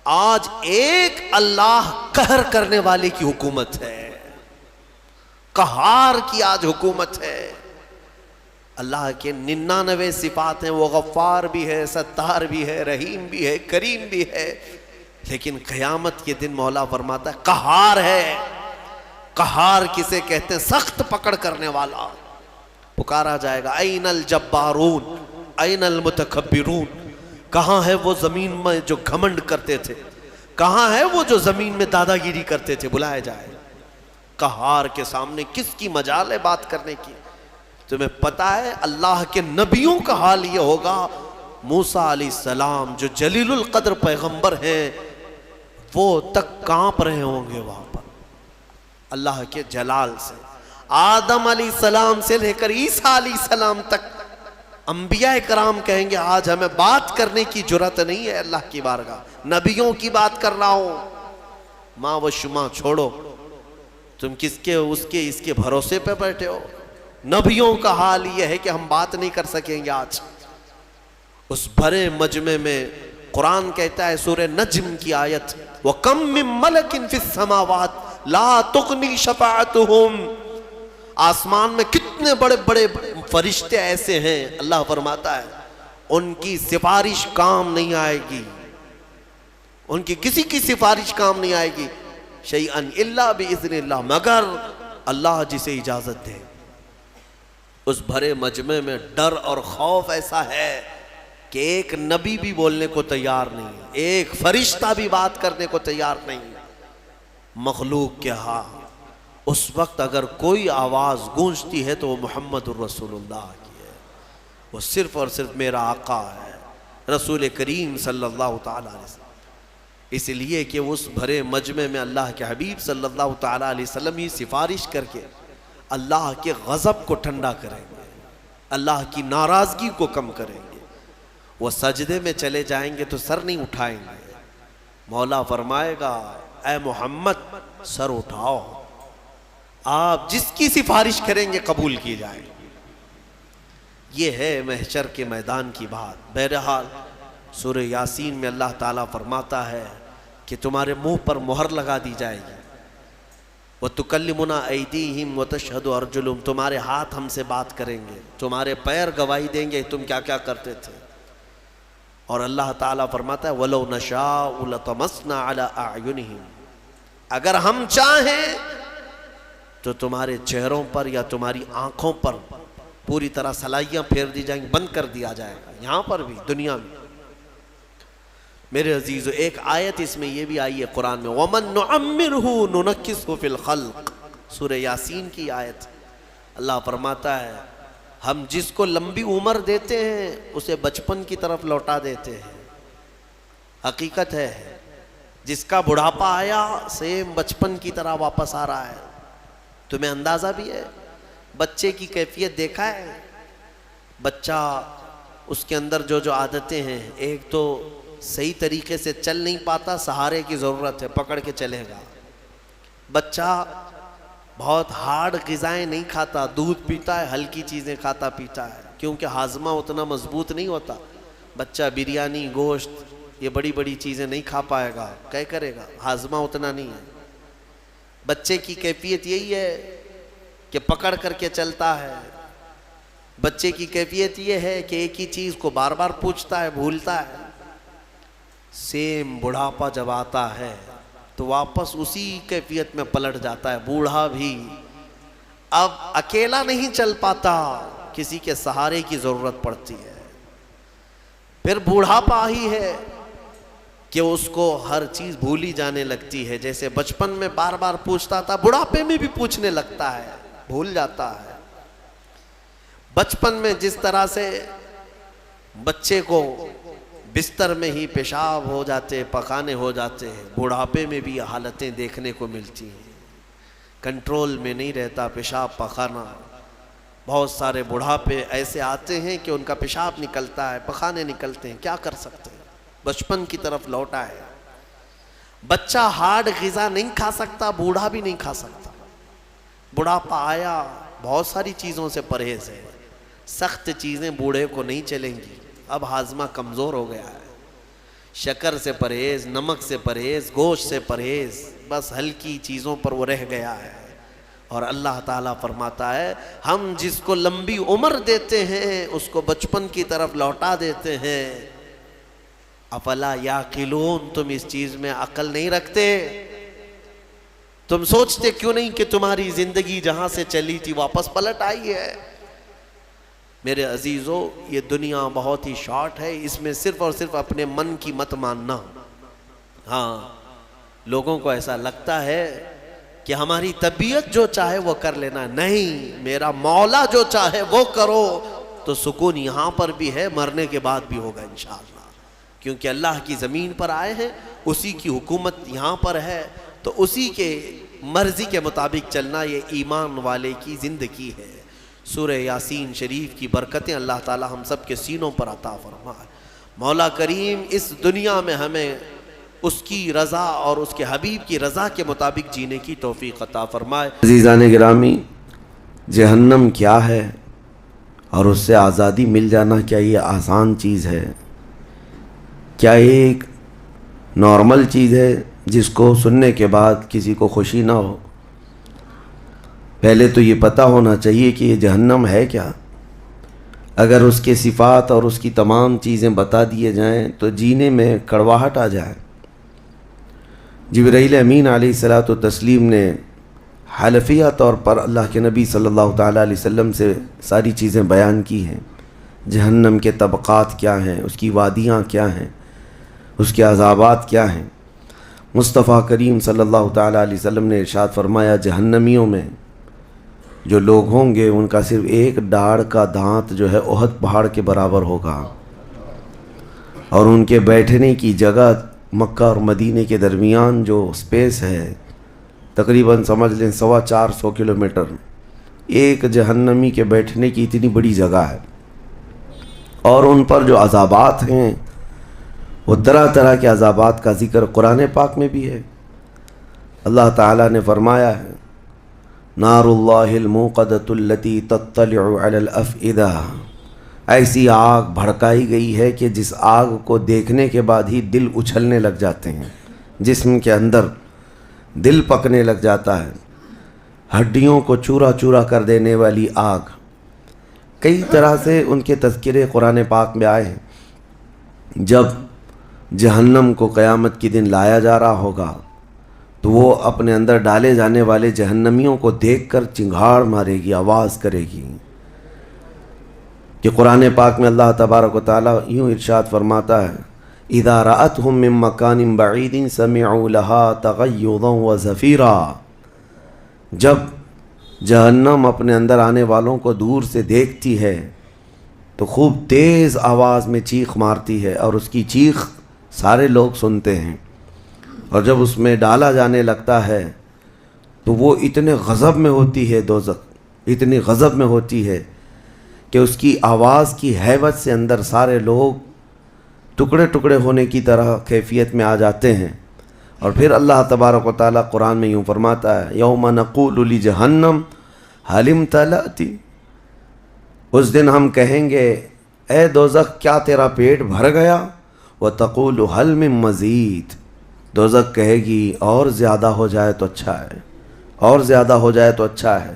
S2: آج ایک اللہ قہر کرنے والے کی حکومت ہے، قہار کی آج حکومت ہے. اللہ کے 99 صفات ہیں، وہ غفار بھی ہے، ستار بھی ہے، رحیم بھی ہے، کریم بھی ہے. لیکن قیامت کے دن مولا فرماتا ہے قہار ہے. قہار کسے کہتے ہیں؟ سخت پکڑ کرنے والا. پکارا جائے گا این الجبارون این المتکبرون، کہاں ہے وہ زمین میں جو گھمنڈ کرتے تھے؟ کہاں ہے وہ جو زمین میں دادا گیری کرتے تھے؟ بلائے جائے. قہار کے سامنے کس کی مجال ہے بات کرنے کی؟ تمہیں پتا ہے اللہ کے نبیوں کا حال یہ ہوگا. موسیٰ علیہ السلام جو جلیل القدر پیغمبر ہیں وہ تک کانپ رہے ہوں گے وہاں پر اللہ کے جلال سے. آدم علیہ السلام سے لے کر عیسیٰ علیہ السلام تک انبیاء کرام کہیں گے آج ہمیں بات کرنے کی جرات نہیں ہے اللہ کی بارگاہ. نبیوں کی بات کر رہا ہوں. ماں و شما چھوڑو، تم کس کے اس کے بھروسے پہ بیٹھے ہو؟ نبیوں کا حال یہ ہے کہ ہم بات نہیں کر سکیں گے آج. اس بھرے مجمع میں قرآن کہتا ہے سورہ نجم کی آیت، وَكَم مِّن مَلَكٍ فِي السَّمَاوَاتِ لَا تُغْنِي شَفَاعَتُهُمْ. آسمان میں کتنے بڑے بڑے فرشتے ایسے ہیں، اللہ فرماتا ہے ان کی سفارش کام نہیں آئے گی، ان کی کسی کی سفارش کام نہیں آئے گی. شیئن الا باذن اللہ، مگر اللہ جسے اجازت دے. اس بھرے مجمع میں ڈر اور خوف ایسا ہے کہ ایک نبی بھی بولنے کو تیار نہیں، ایک فرشتہ بھی بات کرنے کو تیار نہیں. مخلوق کے ہاں اس وقت اگر کوئی آواز گونجتی ہے تو وہ محمد الرسول اللہ کی ہے. وہ صرف اور صرف میرا آقا ہے، رسول کریم صلی اللہ تعالی علیہ وسلم. اس لیے کہ اس بھرے مجمع میں اللہ کے حبیب صلی اللہ تعالی علیہ وسلم ہی سفارش کر کے اللہ کے غضب کو ٹھنڈا کریں گے، اللہ کی ناراضگی کو کم کریں گے. وہ سجدے میں چلے جائیں گے تو سر نہیں اٹھائیں گے. مولا فرمائے گا اے محمد سر اٹھاؤ، آپ جس کی سفارش کریں گے قبول کی جائے. یہ ہے محشر کے میدان کی بات. بہرحال سورہ یاسین میں اللہ تعالیٰ فرماتا ہے کہ تمہارے منہ پر مہر لگا دی جائے گی. وَتُكَلِّمُنَا أَيْدِيهِمْ وَتَشْهَدُ أَرْجُلُهُمْ، تمہارے ہاتھ ہم سے بات کریں گے، تمہارے پیر گواہی دیں گے تم کیا کیا کرتے تھے. اور اللہ تعالیٰ فرماتا ہے وَلَوْ نَشَاءُ لَطَمَسْنَا عَلَىٰ أَعْيُنِهِمْ، اگر ہم چاہیں تو تمہارے چہروں پر یا تمہاری آنکھوں پر پوری طرح سلائیاں پھیر دی جائیں گی، بند کر دیا جائے گا. یہاں پر بھی دنیا میں. میرے عزیزو ایک آیت اس میں یہ بھی آئی ہے قرآن میں، وَمَن نُعَمِّرْهُ نُنَكِّسْهُ فِي الْخَلْقِ، سورہ یاسین کی آیت. اللہ فرماتا ہے ہم جس کو لمبی عمر دیتے ہیں اسے بچپن کی طرف لوٹا دیتے ہیں. حقیقت ہے جس کا بڑھاپا آیا سیم بچپن کی طرح واپس آ رہا ہے. تمہیں اندازہ بھی ہے؟ بچے کی کیفیت دیکھا ہے؟ بچہ اس کے اندر جو عادتیں ہیں، ایک تو صحیح طریقے سے چل نہیں پاتا، سہارے کی ضرورت ہے، پکڑ کے چلے گا. بچہ بہت ہارڈ غذائیں نہیں کھاتا، دودھ پیتا ہے، ہلکی چیزیں کھاتا پیتا ہے، کیونکہ ہاضمہ اتنا مضبوط نہیں ہوتا. بچہ بریانی، گوشت، یہ بڑی بڑی چیزیں نہیں کھا پائے گا، کیا کرے گا؟ ہاضمہ اتنا نہیں ہے. بچے کی کیفیت یہی ہے کہ پکڑ کر کے چلتا ہے. بچے کی کیفیت یہ ہے کہ ایک ہی چیز کو بار بار پوچھتا ہے، بھولتا ہے. سیم بڑھاپا جب آتا ہے تو واپس اسی کیفیت میں پلٹ جاتا ہے. بوڑھا بھی اب اکیلا نہیں چل پاتا، کسی کے سہارے کی ضرورت پڑتی ہے. پھر بوڑھاپا ہی ہے کہ اس کو ہر چیز بھولی جانے لگتی ہے. جیسے بچپن میں بار بار پوچھتا تھا، بڑھاپے میں بھی پوچھنے لگتا ہے، بھول جاتا ہے. بچپن میں جس طرح سے بچے کو بستر میں ہی پیشاب ہو جاتے، پخانے ہو جاتے ہیں، بڑھاپے میں بھی یہ حالتیں دیکھنے کو ملتی ہیں. کنٹرول میں نہیں رہتا پیشاب پخانا. بہت سارے بڑھاپے ایسے آتے ہیں کہ ان کا پیشاب نکلتا ہے، پخانے نکلتے ہیں. کیا کر سکتے ہیں؟ بچپن کی طرف لوٹا ہے. بچہ ہارڈ غذا نہیں کھا سکتا، بوڑھا بھی نہیں کھا سکتا. بڑھاپا آیا، بہت ساری چیزوں سے پرہیز ہے. سخت چیزیں بوڑھے کو نہیں چلیں گی. اب ہاضمہ کمزور ہو گیا ہے. شکر سے پرہیز، نمک سے پرہیز، گوشت سے پرہیز، بس ہلکی چیزوں پر وہ رہ گیا ہے. اور اللہ تعالیٰ فرماتا ہے ہم جس کو لمبی عمر دیتے ہیں اس کو بچپن کی طرف لوٹا دیتے ہیں. افلا یعقلون، تم اس چیز میں عقل نہیں رکھتے؟ تم سوچتے کیوں نہیں کہ تمہاری زندگی جہاں سے چلی تھی واپس پلٹ آئی ہے؟ میرے عزیزو، یہ دنیا بہت ہی شارٹ ہے. اس میں صرف اور صرف اپنے من کی مت ماننا. ہاں، لوگوں کو ایسا لگتا ہے کہ ہماری طبیعت جو چاہے وہ کر لینا. نہیں، میرا مولا جو چاہے وہ کرو. تو سکون یہاں پر بھی ہے، مرنے کے بعد بھی ہوگا انشاءاللہ. کیونکہ اللہ کی زمین پر آئے ہیں، اسی کی حکومت یہاں پر ہے، تو اسی کے مرضی کے مطابق چلنا یہ ایمان والے کی زندگی ہے. سورہ یاسین شریف کی برکتیں اللہ تعالی ہم سب کے سینوں پر عطا فرمائے. مولا کریم اس دنیا میں ہمیں اس کی رضا اور اس کے حبیب کی رضا کے مطابق جینے کی توفیق عطا فرمائے.
S3: عزیزان گرامی، جہنم کیا ہے اور اس سے آزادی مل جانا کیا یہ آسان چیز ہے؟ کیا یہ ایک نارمل چیز ہے جس کو سننے کے بعد کسی کو خوشی نہ ہو؟ پہلے تو یہ پتہ ہونا چاہیے کہ یہ جہنم ہے کیا. اگر اس کے صفات اور اس کی تمام چیزیں بتا دیے جائیں تو جینے میں کڑواہٹ آ جائے. جبرائیل امین علیہ الصلاۃ والتسلیم نے حلفیہ طور پر اللہ کے نبی صلی اللہ تعالیٰ علیہ وسلم سے ساری چیزیں بیان کی ہیں. جہنم کے طبقات کیا ہیں، اس کی وادیاں کیا ہیں، اس کے عذابات کیا ہیں. مصطفیٰ کریم صلی اللہ تعالیٰ علیہ وسلم نے ارشاد فرمایا جہنمیوں میں جو لوگ ہوں گے ان کا صرف ایک ڈاڑھ کا دانت جو ہے احد پہاڑ کے برابر ہوگا، اور ان کے بیٹھنے کی جگہ مکہ اور مدینے کے درمیان جو سپیس ہے تقریباً سمجھ لیں 450 کلومیٹر. ایک جہنمی کے بیٹھنے کی اتنی بڑی جگہ ہے. اور ان پر جو عذابات ہیں وہ طرح طرح کے عذابات کا ذکر قرآن پاک میں بھی ہے. اللہ تعالیٰ نے فرمایا ہے نار اللہ الموقدۃ التی تطلع علی الافئدہ، ایسی آگ بھڑکائی گئی ہے کہ جس آگ کو دیکھنے کے بعد ہی دل اچھلنے لگ جاتے ہیں، جسم کے اندر دل پکنے لگ جاتا ہے، ہڈیوں کو چورا چورا کر دینے والی آگ. کئی طرح سے ان کے تذکرے قرآن پاک میں آئے ہیں. جب جہنم کو قیامت کے دن لایا جا رہا ہوگا تو وہ اپنے اندر ڈالے جانے والے جہنمیوں کو دیکھ کر چنگھاڑ مارے گی، آواز کرے گی. کہ قرآن پاک میں اللہ تبارک و تعالیٰ یوں ارشاد فرماتا ہے اذا رأتهم من مکان بعید سمعوا لها تغیظا وزفیرا، جب جہنم اپنے اندر آنے والوں کو دور سے دیکھتی ہے تو خوب تیز آواز میں چیخ مارتی ہے، اور اس کی چیخ سارے لوگ سنتے ہیں. اور جب اس میں ڈالا جانے لگتا ہے تو وہ اتنے غضب میں ہوتی ہے، دوزخ اتنی غضب میں ہوتی ہے کہ اس کی آواز کی ہیبت سے اندر سارے لوگ ٹکڑے ٹکڑے ہونے کی طرح کیفیت میں آ جاتے ہیں. اور پھر اللہ تبارک و تعالیٰ قرآن میں یوں فرماتا ہے یوم نقول لجہنم هل امتلأت، اس دن ہم کہیں گے اے دوزخ کیا تیرا پیٹ بھر گیا؟ وتقول هل من مزید، دوزخ کہے گی اور زیادہ ہو جائے تو اچھا ہے، اور زیادہ ہو جائے تو اچھا ہے.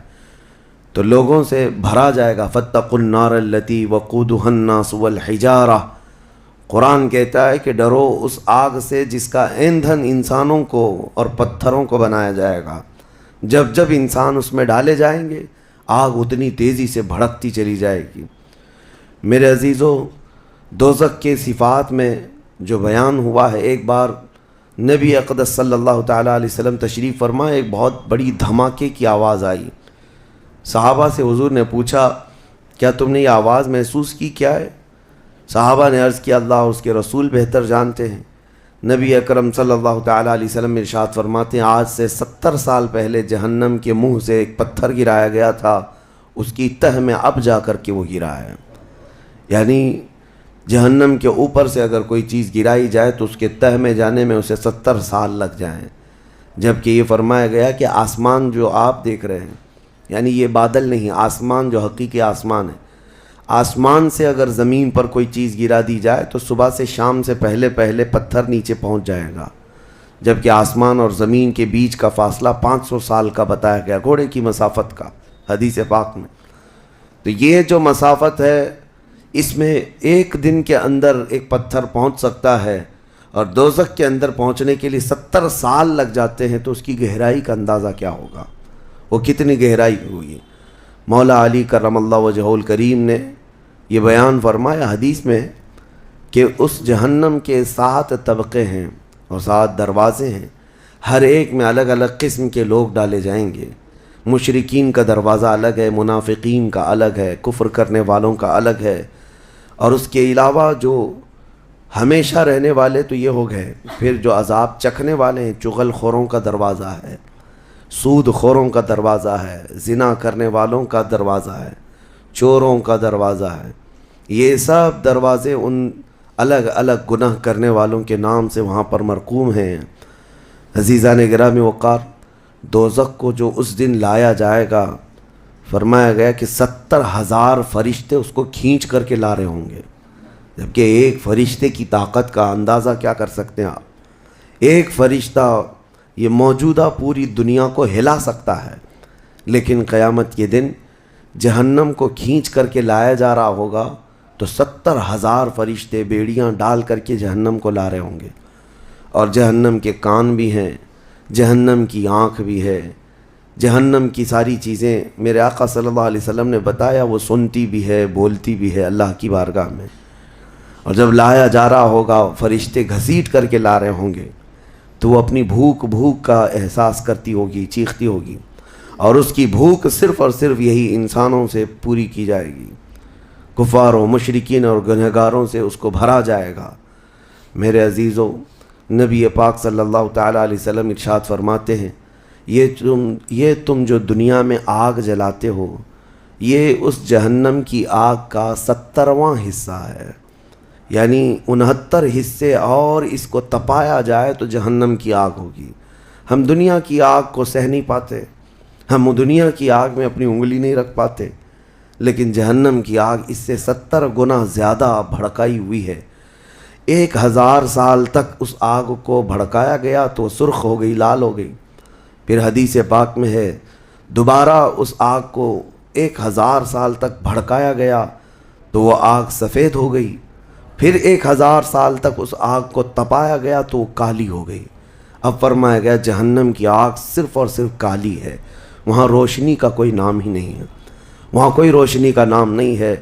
S3: تو لوگوں سے بھرا جائے گا فاتقوا النار التی وقودها الناس والحجارہ. قرآن کہتا ہے کہ ڈرو اس آگ سے جس کا ایندھن انسانوں کو اور پتھروں کو بنایا جائے گا. جب جب انسان اس میں ڈالے جائیں گے آگ اتنی تیزی سے بھڑکتی چلی جائے گی. میرے عزیزو، دوزخ کے صفات میں جو بیان ہوا ہے، ایک بار نبی اقدس صلی اللہ تعالیٰ علیہ وسلم تشریف فرما، ایک بہت بڑی دھماکے کی آواز آئی۔ صحابہ سے حضور نے پوچھا کیا تم نے یہ آواز محسوس کی، کیا ہے؟ صحابہ نے عرض کیا اللہ اور اس کے رسول بہتر جانتے ہیں۔ نبی اکرم صلی اللہ تعالیٰ علیہ وسلم ارشاد فرماتے ہیں آج سے 70 سال پہلے جہنم کے منہ سے ایک پتھر گرایا گیا تھا، اس کی تہ میں اب جا کر کے وہ گرا ہے۔ یعنی جہنم کے اوپر سے اگر کوئی چیز گرائی جائے تو اس کے تہ میں جانے میں اسے 70 سال لگ جائیں، جبکہ یہ فرمایا گیا کہ آسمان جو آپ دیکھ رہے ہیں، یعنی یہ بادل نہیں، آسمان جو حقیقی آسمان ہے، آسمان سے اگر زمین پر کوئی چیز گرا دی جائے تو صبح سے شام سے پہلے پہلے پتھر نیچے پہنچ جائے گا، جبکہ آسمان اور زمین کے بیچ کا فاصلہ 500 سال کا بتایا گیا، گھوڑے کی مسافت کا حدیث پاک میں۔ تو یہ جو مسافت ہے اس میں ایک دن کے اندر ایک پتھر پہنچ سکتا ہے، اور دوزخ کے اندر پہنچنے کے لیے 70 سال لگ جاتے ہیں، تو اس کی گہرائی کا اندازہ کیا ہوگا، وہ کتنی گہرائی ہوئی۔ مولا علی کرم اللہ وجہہ الکریم نے یہ بیان فرمایا حدیث میں کہ اس جہنم کے 7 طبقے ہیں اور 7 دروازے ہیں، ہر ایک میں الگ الگ قسم کے لوگ ڈالے جائیں گے۔ مشرکین کا دروازہ الگ ہے، منافقین کا الگ ہے، کفر کرنے والوں کا الگ ہے، اور اس کے علاوہ جو ہمیشہ رہنے والے تو یہ ہو گئے، پھر جو عذاب چکھنے والے ہیں، چغل خوروں کا دروازہ ہے، سود خوروں کا دروازہ ہے، زنا کرنے والوں کا دروازہ ہے، چوروں کا دروازہ ہے۔ یہ سب دروازے ان الگ الگ گناہ کرنے والوں کے نام سے وہاں پر مرقوم ہیں۔ عزیزان گرامی وقار، دوزخ کو جو اس دن لایا جائے گا، فرمایا گیا کہ 70,000 فرشتے اس کو کھینچ کر کے لا رہے ہوں گے، جبکہ ایک فرشتے کی طاقت کا اندازہ کیا کر سکتے ہیں آپ؟ ایک فرشتہ یہ موجودہ پوری دنیا کو ہلا سکتا ہے، لیکن قیامت کے دن جہنم کو کھینچ کر کے لایا جا رہا ہوگا تو 70,000 فرشتے بیڑیاں ڈال کر کے جہنم کو لا رہے ہوں گے، اور جہنم کے کان بھی ہیں، جہنم کی آنکھ بھی ہے، جہنم کی ساری چیزیں میرے آقا صلی اللہ علیہ وسلم نے بتایا وہ سنتی بھی ہے، بولتی بھی ہے اللہ کی بارگاہ میں۔ اور جب لایا جا رہا ہوگا، فرشتے گھسیٹ کر کے لا رہے ہوں گے، تو وہ اپنی بھوک کا احساس کرتی ہوگی، چیختی ہوگی، اور اس کی بھوک صرف اور صرف یہی انسانوں سے پوری کی جائے گی، کفاروں، مشرکین اور گنہگاروں سے اس کو بھرا جائے گا۔ میرے عزیزوں، نبی پاک صلی اللہ تعالیٰ علیہ وسلم ارشاد فرماتے ہیں یہ تم جو دنیا میں آگ جلاتے ہو، یہ اس جہنم کی آگ کا 70واں حصہ ہے، یعنی 69 حصے اور اس کو تپایا جائے تو جہنم کی آگ ہوگی۔ ہم دنیا کی آگ کو سہ نہیں پاتے، ہم دنیا کی آگ میں اپنی انگلی نہیں رکھ پاتے، لیکن جہنم کی آگ اس سے 70 گنا زیادہ بھڑکائی ہوئی ہے۔ 1000 سال تک اس آگ کو بھڑکایا گیا تو سرخ ہو گئی، لال ہو گئی، پھر حدیث پاک میں ہے دوبارہ اس آگ کو 1000 سال تک بھڑکایا گیا تو وہ آگ سفید ہو گئی، پھر 1000 سال تک اس آگ کو تپایا گیا تو وہ کالی ہو گئی۔ اب فرمایا گیا جہنم کی آگ صرف اور صرف کالی ہے، وہاں روشنی کا کوئی نام ہی نہیں ہے، وہاں کوئی روشنی کا نام نہیں ہے۔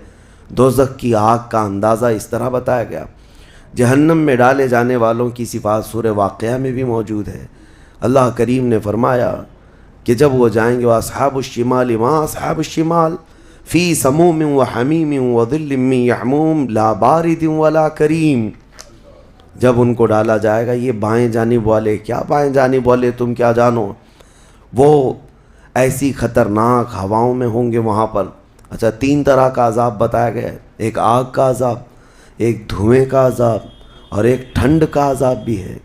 S3: دوزخ کی آگ کا اندازہ اس طرح بتایا گیا۔ جہنم میں ڈالے جانے والوں کی صفات سورہ واقعہ میں بھی موجود ہے۔ اللہ کریم نے فرمایا کہ جب وہ جائیں گے اصحاب الشمال ما اصحاب الشمال فی سموم و حمیم و ظل من یحموم لا بارد ولا کریم۔ جب ان کو ڈالا جائے گا، یہ بائیں جانب والے، کیا بائیں جانب والے تم کیا جانو، وہ ایسی خطرناک ہواؤں میں ہوں گے وہاں پر۔ اچھا، 3 طرح کا عذاب بتایا گیا ہے، ایک آگ کا عذاب، ایک دھوئیں کا عذاب، اور ایک ٹھنڈ کا عذاب بھی ہے۔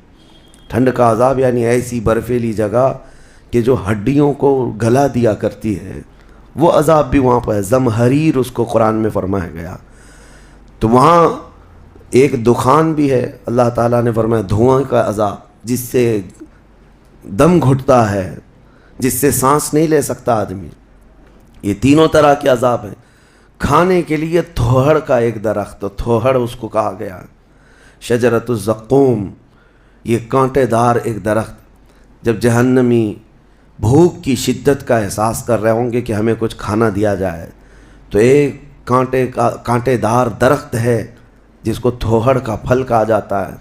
S3: ٹھنڈ کا عذاب یعنی ایسی برفیلی جگہ کہ جو ہڈیوں کو گلا دیا کرتی ہے، وہ عذاب بھی وہاں پر ہے۔ زمہریر اس کو قرآن میں فرمایا گیا۔ تو وہاں ایک دخان بھی ہے، اللہ تعالیٰ نے فرمایا دھواں کا عذاب، جس سے دم گھٹتا ہے، جس سے سانس نہیں لے سکتا آدمی۔ یہ تینوں طرح کے عذاب ہیں۔ کھانے کے لیے تھوہڑ کا ایک درخت، تو تھوہڑ اس کو کہا گیا، شجرۃ الزقوم، یہ کانٹے دار ایک درخت۔ جب جہنمی بھوک کی شدت کا احساس کر رہے ہوں گے کہ ہمیں کچھ کھانا دیا جائے، تو ایک کانٹے دار درخت ہے جس کو تھوہڑ کا پھل کہا جاتا ہے،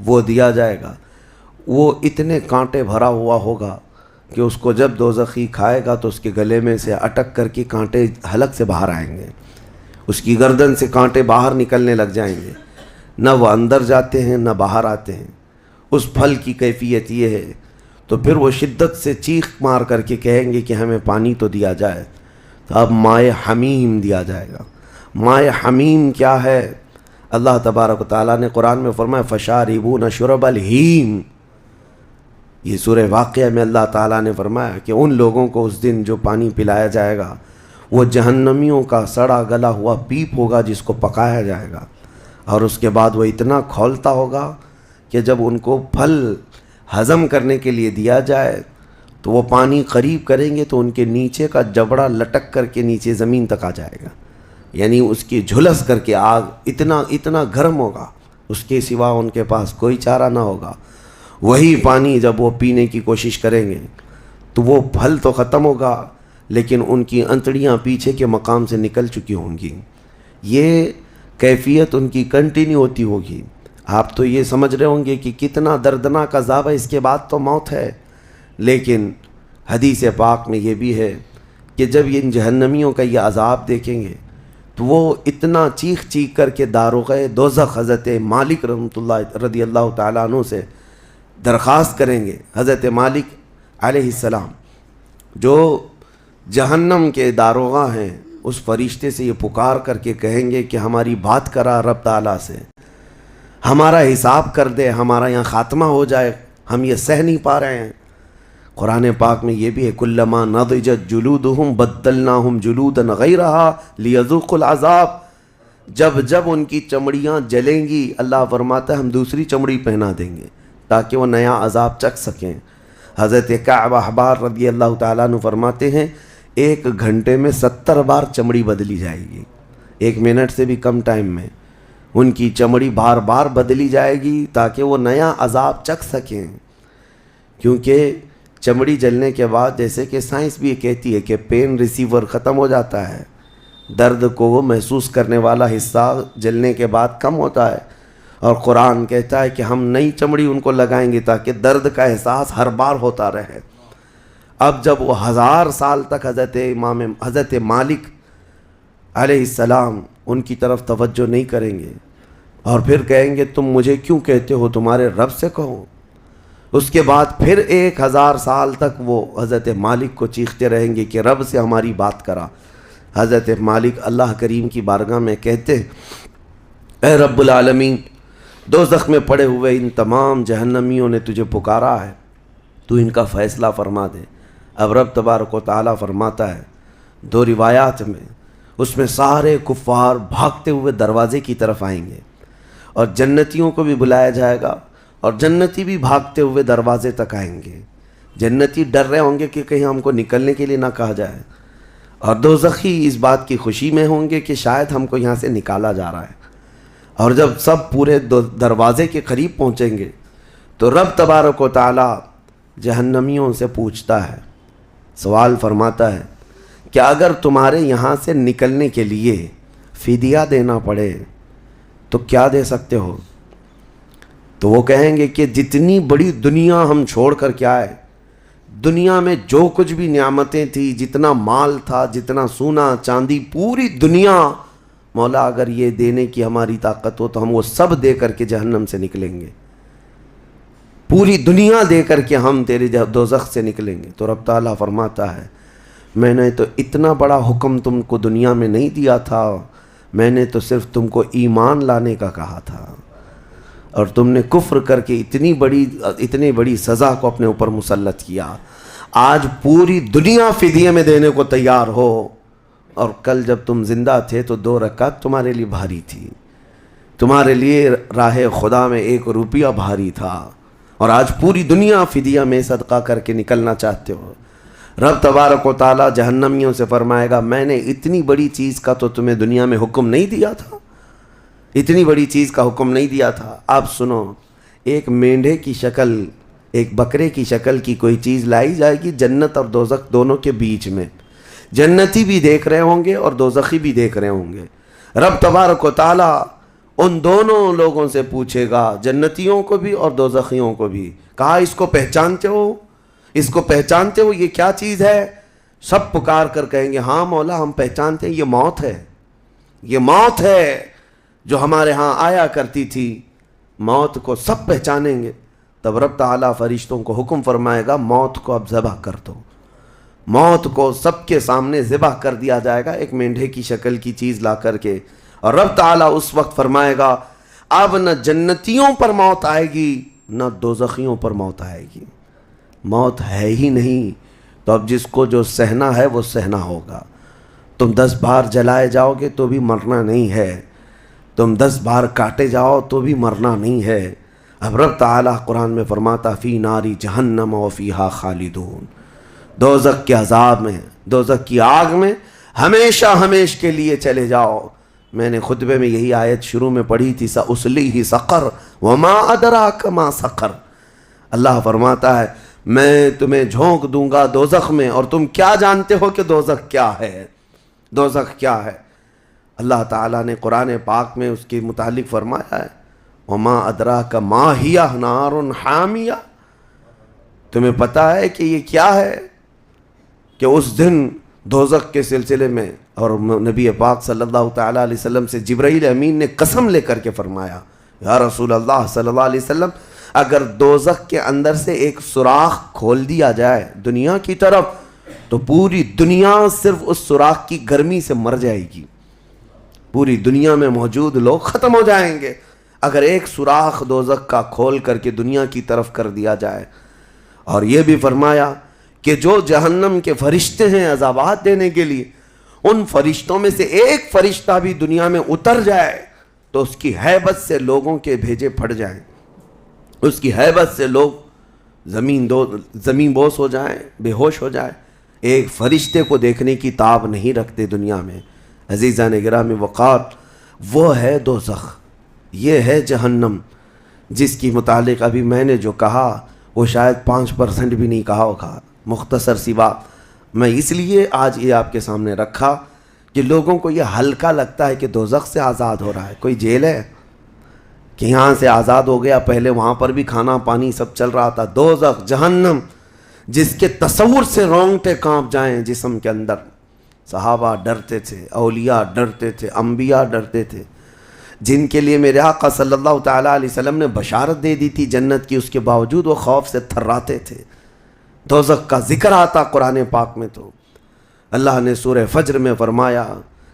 S3: وہ دیا جائے گا، وہ اتنے کانٹے بھرا ہوا ہوگا کہ اس کو جب دوزخی کھائے گا تو اس کے گلے میں سے اٹک کر کے کانٹے حلق سے باہر آئیں گے، اس کی گردن سے کانٹے باہر نکلنے لگ جائیں گے، نہ وہ اندر جاتے ہیں نہ باہر آتے ہیں۔ اس پھل کی کیفیت یہ ہے، تو پھر وہ شدت سے چیخ مار کر کے کہیں گے کہ ہمیں پانی تو دیا جائے، تو اب مائع حمیم دیا جائے گا۔ مائع حمیم کیا ہے؟ اللہ تبارک و تعالیٰ نے قرآن میں فرمایا فشاربون شرب الہیم۔ یہ سورہ واقعہ میں اللہ تعالیٰ نے فرمایا کہ ان لوگوں کو اس دن جو پانی پلایا جائے گا وہ جہنمیوں کا سڑا گلا ہوا پیپ ہوگا جس کو پکایا جائے گا، اور اس کے بعد وہ اتنا کھولتا ہوگا کہ جب ان کو پھل ہضم کرنے کے لیے دیا جائے تو وہ پانی قریب کریں گے تو ان کے نیچے کا جبڑا لٹک کر کے نیچے زمین تک آ جائے گا، یعنی اس کی جھلس کر کے آگ اتنا گرم ہوگا، اس کے سوا ان کے پاس کوئی چارہ نہ ہوگا۔ وہی پانی جب وہ پینے کی کوشش کریں گے تو وہ پھل تو ختم ہوگا لیکن ان کی انتڑیاں پیچھے کے مقام سے نکل چکی ہوں گی، یہ کیفیت ان کی کنٹینیو ہوتی ہوگی۔ آپ تو یہ سمجھ رہے ہوں گے کہ کتنا دردناک عذاب ہے، اس کے بعد تو موت ہے، لیکن حدیث پاک میں یہ بھی ہے کہ جب ان جہنمیوں کا یہ عذاب دیکھیں گے تو وہ اتنا چیخ چیخ کر کے داروغہ دوزخ حضرت مالک رحمۃ اللہ رضی اللہ تعالیٰ عنہ سے درخواست کریں گے۔ حضرت مالک علیہ السلام جو جہنم کے داروغہ ہیں، اس فرشتے سے یہ پکار کر کے کہیں گے کہ ہماری بات کرا رب تعالیٰ سے، ہمارا حساب کر دے، ہمارا یہاں خاتمہ ہو جائے، ہم یہ سہ نہیں پا رہے ہیں۔ قرآن پاک میں یہ بھی ہے کلما نضجت جلودہم بدلناہم جلودا غیرہا لیذوقوا العذاب، جب ان کی چمڑیاں جلیں گی اللہ فرماتا ہے ہم دوسری چمڑی پہنا دیں گے تاکہ وہ نیا عذاب چکھ سکیں۔ حضرت کعب احبار رضی اللہ تعالیٰ عنہ فرماتے ہیں 1 گھنٹے میں 70 بار چمڑی بدلی جائے گی، 1 منٹ سے بھی کم ٹائم میں ان کی چمڑی بار بار بدلی جائے گی تاکہ وہ نیا عذاب چکھ سکیں۔ کیونکہ چمڑی جلنے کے بعد جیسے کہ سائنس بھی کہتی ہے کہ پین ریسیور ختم ہو جاتا ہے، درد کو وہ محسوس کرنے والا حصہ جلنے کے بعد کم ہوتا ہے، اور قرآن کہتا ہے کہ ہم نئی چمڑی ان کو لگائیں گے تاکہ درد کا احساس ہر بار ہوتا رہے۔ اب جب وہ 1000 سال تک حضرت مالک علیہ السلام ان کی طرف توجہ نہیں کریں گے اور پھر کہیں گے تم مجھے کیوں کہتے ہو، تمہارے رب سے کہو، اس کے بعد پھر 1000 سال تک وہ حضرت مالک کو چیختے رہیں گے کہ رب سے ہماری بات کرا۔ حضرت مالک اللہ کریم کی بارگاہ میں کہتے اے رب العالمین، دوزخ میں پڑے ہوئے ان تمام جہنمیوں نے تجھے پکارا ہے، تو ان کا فیصلہ فرما دے۔ اب رب تبارک و تعالیٰ فرماتا ہے 2 روایات میں، اس میں سارے کفار بھاگتے ہوئے دروازے کی طرف آئیں گے اور جنتیوں کو بھی بلایا جائے گا اور جنتی بھی بھاگتے ہوئے دروازے تک آئیں گے۔ جنتی ڈر رہے ہوں گے کہ کہیں ہم کو نکلنے کے لیے نہ کہا جائے، اور دوزخی اس بات کی خوشی میں ہوں گے کہ شاید ہم کو یہاں سے نکالا جا رہا ہے۔ اور جب سب پورے دروازے کے قریب پہنچیں گے تو رب تبارک و تعالیٰ جہنمیوں سے پوچھتا ہے، سوال فرماتا ہے کہ اگر تمہارے یہاں سے نکلنے کے لیے فدیہ دینا پڑے تو کیا دے سکتے ہو؟ تو وہ کہیں گے کہ جتنی بڑی دنیا ہم چھوڑ کر کے آئے، دنیا میں جو کچھ بھی نعمتیں تھیں، جتنا مال تھا، جتنا سونا چاندی، پوری دنیا، مولا اگر یہ دینے کی ہماری طاقت ہو تو ہم وہ سب دے کر کے جہنم سے نکلیں گے، پوری دنیا دے کر کے ہم تیرے دوزخ سے نکلیں گے۔ تو رب تعالیٰ فرماتا ہے میں نے تو اتنا بڑا حکم تم کو دنیا میں نہیں دیا تھا، میں نے تو صرف تم کو ایمان لانے کا کہا تھا، اور تم نے کفر کر کے اتنی بڑی سزا کو اپنے اوپر مسلط کیا۔ آج پوری دنیا فدیے میں دینے کو تیار ہو، اور کل جب تم زندہ تھے تو 2 رکعت تمہارے لیے بھاری تھی، تمہارے لیے راہ خدا میں 1 روپیہ بھاری تھا، اور آج پوری دنیا فدیہ میں صدقہ کر کے نکلنا چاہتے ہو۔ رب تبارک و تعالیٰ جہنمیوں سے فرمائے گا میں نے اتنی بڑی چیز کا تو تمہیں دنیا میں حکم نہیں دیا تھا، اتنی بڑی چیز کا حکم نہیں دیا تھا۔ اب سنو، ایک مینڈھے کی شکل، ایک بکرے کی شکل کی کوئی چیز لائی جائے گی جنت اور دوزخ دونوں کے بیچ میں، جنتی بھی دیکھ رہے ہوں گے اور دوزخی بھی دیکھ رہے ہوں گے۔ رب تبارک و تعالیٰ ان دونوں لوگوں سے پوچھے گا، جنتیوں کو بھی اور دوزخیوں کو بھی. کہا اس کو پہچانتے ہو؟ اس کو پہچانتے ہو؟ یہ کیا چیز ہے؟ سب پکار کر کہیں گے ہاں مولا ہم پہچانتے ہیں، یہ موت ہے، یہ موت ہے جو ہمارے ہاں آیا کرتی تھی. موت کو سب پہچانیں گے. تب رب تعالیٰ فرشتوں کو حکم فرمائے گا موت کو اب ذبح کر دو. موت کو سب کے سامنے ذبح کر دیا جائے گا، ایک مینڈھے کی شکل کی چیز لا کر کے. اور رب تعالیٰ اس وقت فرمائے گا اب نہ جنتیوں پر موت آئے گی نہ دوزخیوں پر موت آئے گی. موت ہے ہی نہیں، تو اب جس کو جو سہنا ہے وہ سہنا ہوگا. تم 10 بار جلائے جاؤ گے تو بھی مرنا نہیں ہے، تم 10 بار کاٹے جاؤ تو بھی مرنا نہیں ہے. اب رب تعالیٰ قرآن میں فرماتا فی ناری جہنم و فیہا خالدون، دوزخ کے عذاب میں، دوزخ کی آگ میں ہمیشہ ہمیش کے لیے چلے جاؤ. میں نے خطبے میں یہی آیت شروع میں پڑھی تھی سأصلیہ سقر وما ادراک ما سقر. اللہ فرماتا ہے میں تمہیں جھونک دوں گا دوزخ میں اور تم کیا جانتے ہو کہ دوزخ کیا ہے، دوزخ کیا ہے. اللہ تعالیٰ نے قرآن پاک میں اس کے متعلق فرمایا ہے وما ادراک ما ہی نار حامیہ. تمہیں پتہ ہے کہ یہ کیا ہے؟ کہ اس دن دوزخ کے سلسلے میں، اور نبی پاک صلی اللہ تعالیٰ علیہ وسلم سے جبرائیل امین نے قسم لے کر کے فرمایا یا رسول اللہ صلی اللہ علیہ وسلم اگر دوزخ کے اندر سے ایک سوراخ کھول دیا جائے دنیا کی طرف تو پوری دنیا صرف اس سوراخ کی گرمی سے مر جائے گی. پوری دنیا میں موجود لوگ ختم ہو جائیں گے اگر ایک سوراخ دوزخ کا کھول کر کے دنیا کی طرف کر دیا جائے. اور یہ بھی فرمایا کہ جو جہنم کے فرشتے ہیں عذابات دینے کے لیے، ان فرشتوں میں سے ایک فرشتہ بھی دنیا میں اتر جائے تو اس کی ہیبت سے لوگوں کے بھیجے پھٹ جائیں، اس کی ہیبت سے لوگ زمین بوس ہو جائیں، بے ہوش ہو جائیں. ایک فرشتے کو دیکھنے کی تاب نہیں رکھتے دنیا میں. عزیزان گرامی وقار، وہ ہے دوزخ، یہ ہے جہنم جس کی متعلق ابھی میں نے جو کہا وہ شاید 5% بھی نہیں کہا ہوگا. مختصر سی بات میں اس لیے آج یہ آپ کے سامنے رکھا کہ لوگوں کو یہ ہلکا لگتا ہے کہ دوزخ سے آزاد ہو رہا ہے. کوئی جیل ہے کہ یہاں سے آزاد ہو گیا؟ پہلے وہاں پر بھی کھانا پانی سب چل رہا تھا. دوزخ جہنم جس کے تصور سے رونگٹے کانپ جائیں جسم کے اندر. صحابہ ڈرتے تھے، اولیاء ڈرتے تھے، انبیاء ڈرتے تھے، جن کے لیے میرے آقا صلی اللہ تعالیٰ علیہ وسلم نے بشارت دے دی تھی جنت کی، اس کے باوجود وہ خوف سے تھراتے تھے. دوزخ کا ذکر آتا قرآن پاک میں تو اللہ نے سورہ فجر میں فرمایا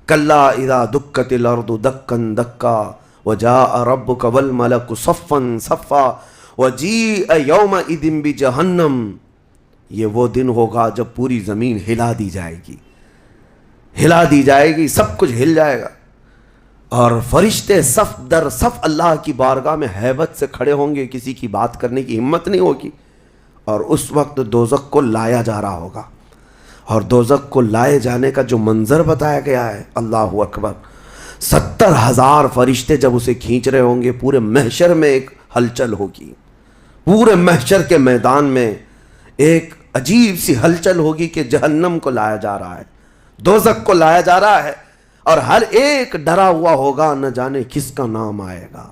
S3: کلا اذا دکت الارض دکن دکا وجاء ربک والملک صفا صفا وجیء یومئذ بجہنم. یہ وہ دن ہوگا جب پوری زمین ہلا دی جائے گی، ہلا دی جائے گی، سب کچھ ہل جائے گا اور فرشتے صف در صف اللہ کی بارگاہ میں ہیبت سے کھڑے ہوں گے، کسی کی بات کرنے کی ہمت نہیں ہوگی. اور اس وقت دوزخ کو لایا جا رہا ہوگا، اور دوزخ کو لائے جانے کا جو منظر بتایا گیا ہے اللہ اکبر، 70,000 فرشتے جب اسے کھینچ رہے ہوں گے، پورے محشر میں ایک ہلچل ہوگی، پورے محشر کے میدان میں ایک عجیب سی ہلچل ہوگی کہ جہنم کو لایا جا رہا ہے، دوزخ کو لایا جا رہا ہے، اور ہر ایک ڈرا ہوا ہوگا، نہ جانے کس کا نام آئے گا،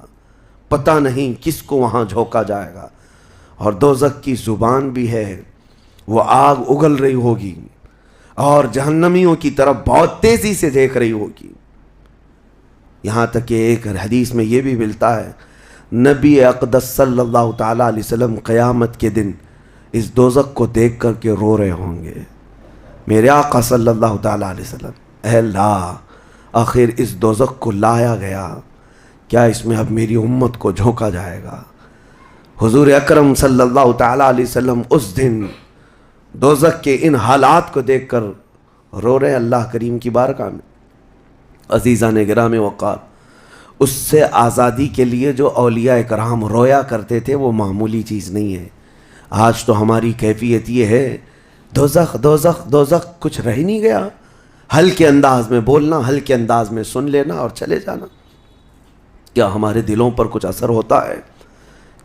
S3: پتہ نہیں کس کو وہاں جھونکا جائے گا. اور دوزخ کی زبان بھی ہے، وہ آگ اگل رہی ہوگی اور جہنمیوں کی طرف بہت تیزی سے دیکھ رہی ہوگی. یہاں تک کہ ایک حدیث میں یہ بھی ملتا ہے نبی اقدس صلی اللہ تعالیٰ علیہ وسلم قیامت کے دن اس دوزخ کو دیکھ کر کے رو رہے ہوں گے. میرے آقا صلی اللہ تعالیٰ علیہ وسلم، اے اللہ آخر اس دوزخ کو لایا گیا، کیا اس میں اب میری امت کو جھونکا جائے گا؟ حضور اکرم صلی اللہ تعالیٰ علیہ وسلم اس دن دوزخ کے ان حالات کو دیکھ کر رو رہے اللہ کریم کی بارگاہ میں. عزیزان گرامی وقار، اس سے آزادی کے لیے جو اولیاء کرام رویا کرتے تھے وہ معمولی چیز نہیں ہے. آج تو ہماری کیفیت یہ ہے دوزخ دوزخ دوزخ، کچھ رہ نہیں گیا، ہلکے انداز میں بولنا، ہلکے انداز میں سن لینا اور چلے جانا. کیا ہمارے دلوں پر کچھ اثر ہوتا ہے؟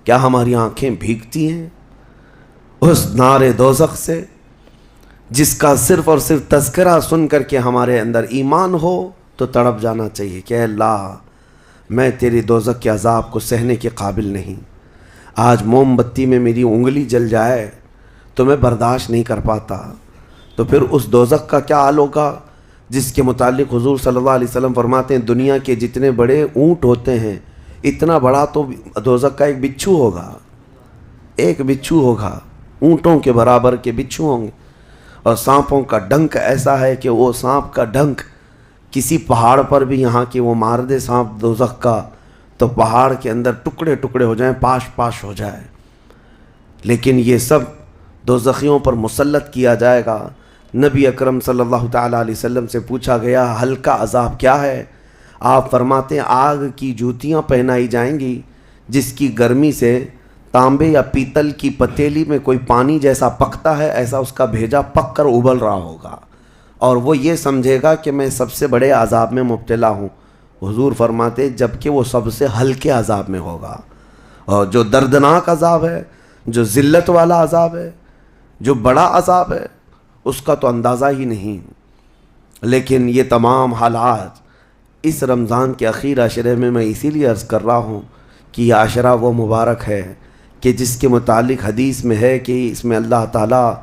S3: کیا ہماری آنکھیں بھیگتی ہیں اس نار دوزخ سے جس کا صرف اور صرف تذکرہ سن کر کے ہمارے اندر ایمان ہو تو تڑپ جانا چاہیے کہ اے اللہ میں تیرے دوزخ کے عذاب کو سہنے کے قابل نہیں. آج موم بتی میں میری انگلی جل جائے تو میں برداشت نہیں کر پاتا، تو پھر اس دوزخ کا کیا حال ہوگا جس کے متعلق حضور صلی اللہ علیہ وسلم فرماتے ہیں دنیا کے جتنے بڑے اونٹ ہوتے ہیں اتنا بڑا تو دوزخ کا ایک بچھو ہوگا. ایک بچھو ہوگا، اونٹوں کے برابر کے بچھو ہوں گے. اور سانپوں کا ڈنک ایسا ہے کہ وہ سانپ کا ڈنک کسی پہاڑ پر بھی یہاں کی وہ مار دے سانپ دوزخ کا تو پہاڑ کے اندر ٹکڑے ٹکڑے ہو جائیں، پاش پاش ہو جائے. لیکن یہ سب دوزخیوں پر مسلط کیا جائے گا. نبی اکرم صلی اللہ تعالیٰ علیہ وسلم سے پوچھا گیا ہلکا عذاب کیا ہے؟ آپ فرماتے ہیں آگ کی جوتیاں پہنائی جائیں گی جس کی گرمی سے تانبے یا پیتل کی پتیلی میں کوئی پانی جیسا پکتا ہے ایسا اس کا بھیجا پک کر ابل رہا ہوگا، اور وہ یہ سمجھے گا کہ میں سب سے بڑے عذاب میں مبتلا ہوں. حضور فرماتے جبکہ وہ سب سے ہلکے عذاب میں ہوگا. اور جو دردناک عذاب ہے، جو ذلت والا عذاب ہے، جو بڑا عذاب ہے، اس کا تو اندازہ ہی نہیں. لیکن یہ تمام حالات اس رمضان کے اخیر عشرے میں میں اسی لیے عرض کر رہا ہوں کہ یہ عشرہ وہ مبارک ہے کہ جس کے متعلق حدیث میں ہے کہ اس میں اللہ تعالیٰ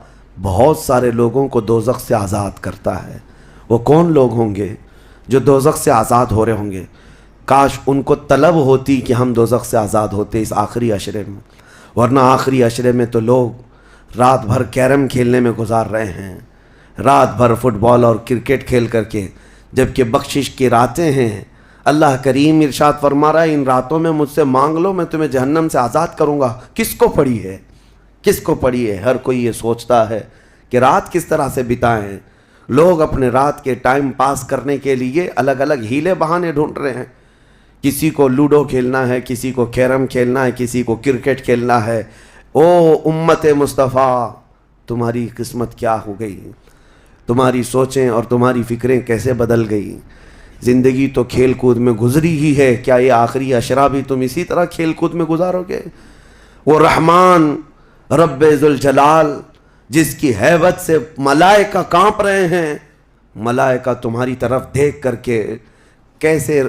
S3: بہت سارے لوگوں کو دوزخ سے آزاد کرتا ہے. وہ کون لوگ ہوں گے جو دوزخ سے آزاد ہو رہے ہوں گے؟ کاش ان کو طلب ہوتی کہ ہم دوزخ سے آزاد ہوتے اس آخری عشرے میں، ورنہ آخری عشرے میں تو لوگ رات بھر کیرم کھیلنے میں گزار رہے ہیں، رات بھر فٹ بال اور کرکٹ کھیل کر کے، جبکہ بخشش کی راتیں ہیں. اللہ کریم ارشاد فرما رہا ہے ان راتوں میں مجھ سے مانگ لو میں تمہیں جہنم سے آزاد کروں گا. کس کو پڑی ہے؟ کس کو پڑی ہے؟ ہر کوئی یہ سوچتا ہے کہ رات کس طرح سے بتائیں. لوگ اپنے رات کے ٹائم پاس کرنے کے لیے الگ الگ ہیلے بہانے ڈھونڈ رہے ہیں. کسی کو لوڈو کھیلنا ہے، کسی کو کیرم کھیلنا ہے، کسی کو کرکٹ کھیلنا ہے. او امت مصطفیٰ، تمہاری قسمت کیا ہو گئی؟ تمہاری سوچیں اور تمہاری فکریں کیسے بدل گئی؟ زندگی تو کھیل کود میں گزری ہی ہے، کیا یہ آخری عشرہ بھی تم اسی طرح کھیل کود میں گزارو گے؟ وہ رحمان رب ذوالجلال جس کی ہیبت سے ملائکہ کانپ رہے ہیں، ملائکہ تمہاری طرف دیکھ کر کے کیسے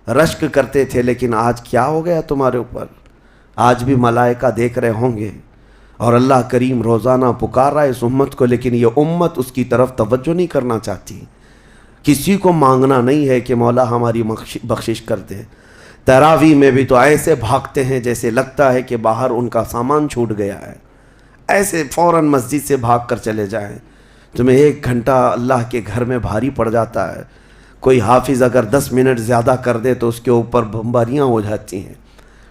S3: رشک کرتے تھے، لیکن آج کیا ہو گیا تمہارے اوپر؟ آج بھی ملائکہ دیکھ رہے ہوں گے. اور اللہ کریم روزانہ پکار رہا ہے اس امت کو، لیکن یہ امت اس کی طرف توجہ نہیں کرنا چاہتی. کسی کو مانگنا نہیں ہے کہ مولا ہماری بخشش کر دے. تراویح میں بھی تو ایسے بھاگتے ہیں جیسے لگتا ہے کہ باہر ان کا سامان چھوٹ گیا ہے، ایسے فوراً مسجد سے بھاگ کر چلے جائیں. تمہیں 1 گھنٹہ اللہ کے گھر میں بھاری پڑ جاتا ہے. کوئی حافظ اگر 10 منٹ زیادہ کر دے تو اس کے اوپر بمباریاں ہو جاتی ہیں.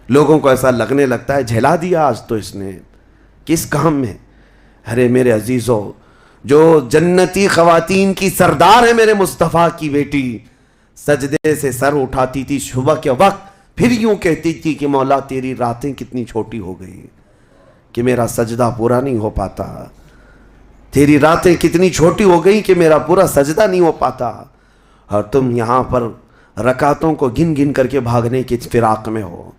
S3: لوگوں کو ایسا لگنے لگتا ہے جھلا دیا آج تو اس نے، کس کام میں؟ ارے میرے عزیزو، جو جنتی خواتین کی سردار ہے میرے مصطفیٰ کی بیٹی، سجدے سے سر اٹھاتی تھی صبح کے وقت، پھر یوں کہتی تھی کہ مولا تیری راتیں کتنی چھوٹی ہو گئی کہ میرا سجدہ پورا نہیں ہو پاتا. تیری راتیں کتنی چھوٹی ہو گئی کہ میرا پورا سجدہ نہیں ہو پاتا. اور تم یہاں پر رکعتوں کو گن گن کر کے بھاگنے کی فراق میں ہو.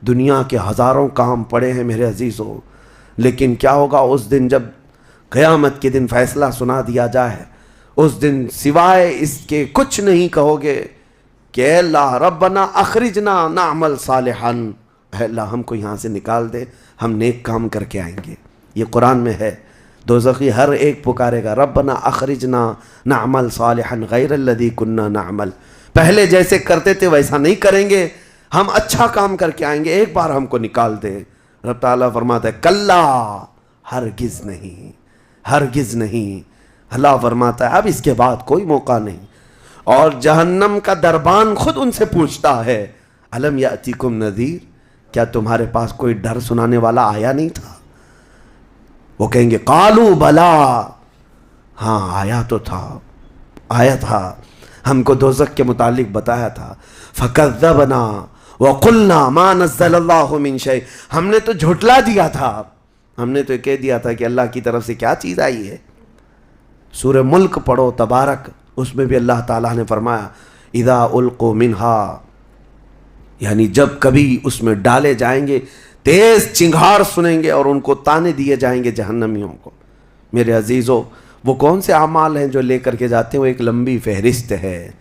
S3: دنیا کے ہزاروں کام پڑے ہیں میرے عزیزو، لیکن کیا ہوگا اس دن جب قیامت کے دن فیصلہ سنا دیا جائے؟ اس دن سوائے اس کے کچھ نہیں کہو گے کہ اے اللہ ربنا اخرجنا نعمل صالحا، اے اللہ ہم کو یہاں سے نکال دے، ہم نیک کام کر کے آئیں گے. یہ قرآن میں ہے. دوزخی ہر ایک پکارے گا ربنا اخرجنا نعمل صالحا غیر الذی کننا نعمل. پہلے جیسے کرتے تھے ویسا نہیں کریں گے، ہم اچھا کام کر کے آئیں گے، ایک بار ہم کو نکال دے. رب تعالیٰ فرماتا ہے کلا، ہرگز نہیں، ہرگز نہیں. اللہ فرماتا ہے اب اس کے بعد کوئی موقع نہیں. اور جہنم کا دربان خود ان سے پوچھتا ہے الم یاتیکم نذیر، کیا تمہارے پاس کوئی ڈر سنانے والا آیا نہیں تھا؟ وہ کہیں گے قالوا بلا، ہاں آیا تو تھا، آیا تھا، ہم کو دوزخ کے متعلق بتایا تھا. فکذبنا وقلنا ما نزل اللہ من شیء، ہم نے تو جھٹلا دیا تھا، ہم نے تو کہہ دیا تھا کہ اللہ کی طرف سے کیا چیز آئی ہے. سورہ ملک پڑھو تبارک، اس میں بھی اللہ تعالیٰ نے فرمایا اذا القوا منہا، یعنی جب کبھی اس میں ڈالے جائیں گے تیز چنگھاڑ سنیں گے اور ان کو تانے دیے جائیں گے جہنمیوں کو. میرے عزیزو، وہ کون سے اعمال ہیں جو لے کر کے جاتے ہیں؟ وہ ایک لمبی فہرست ہے.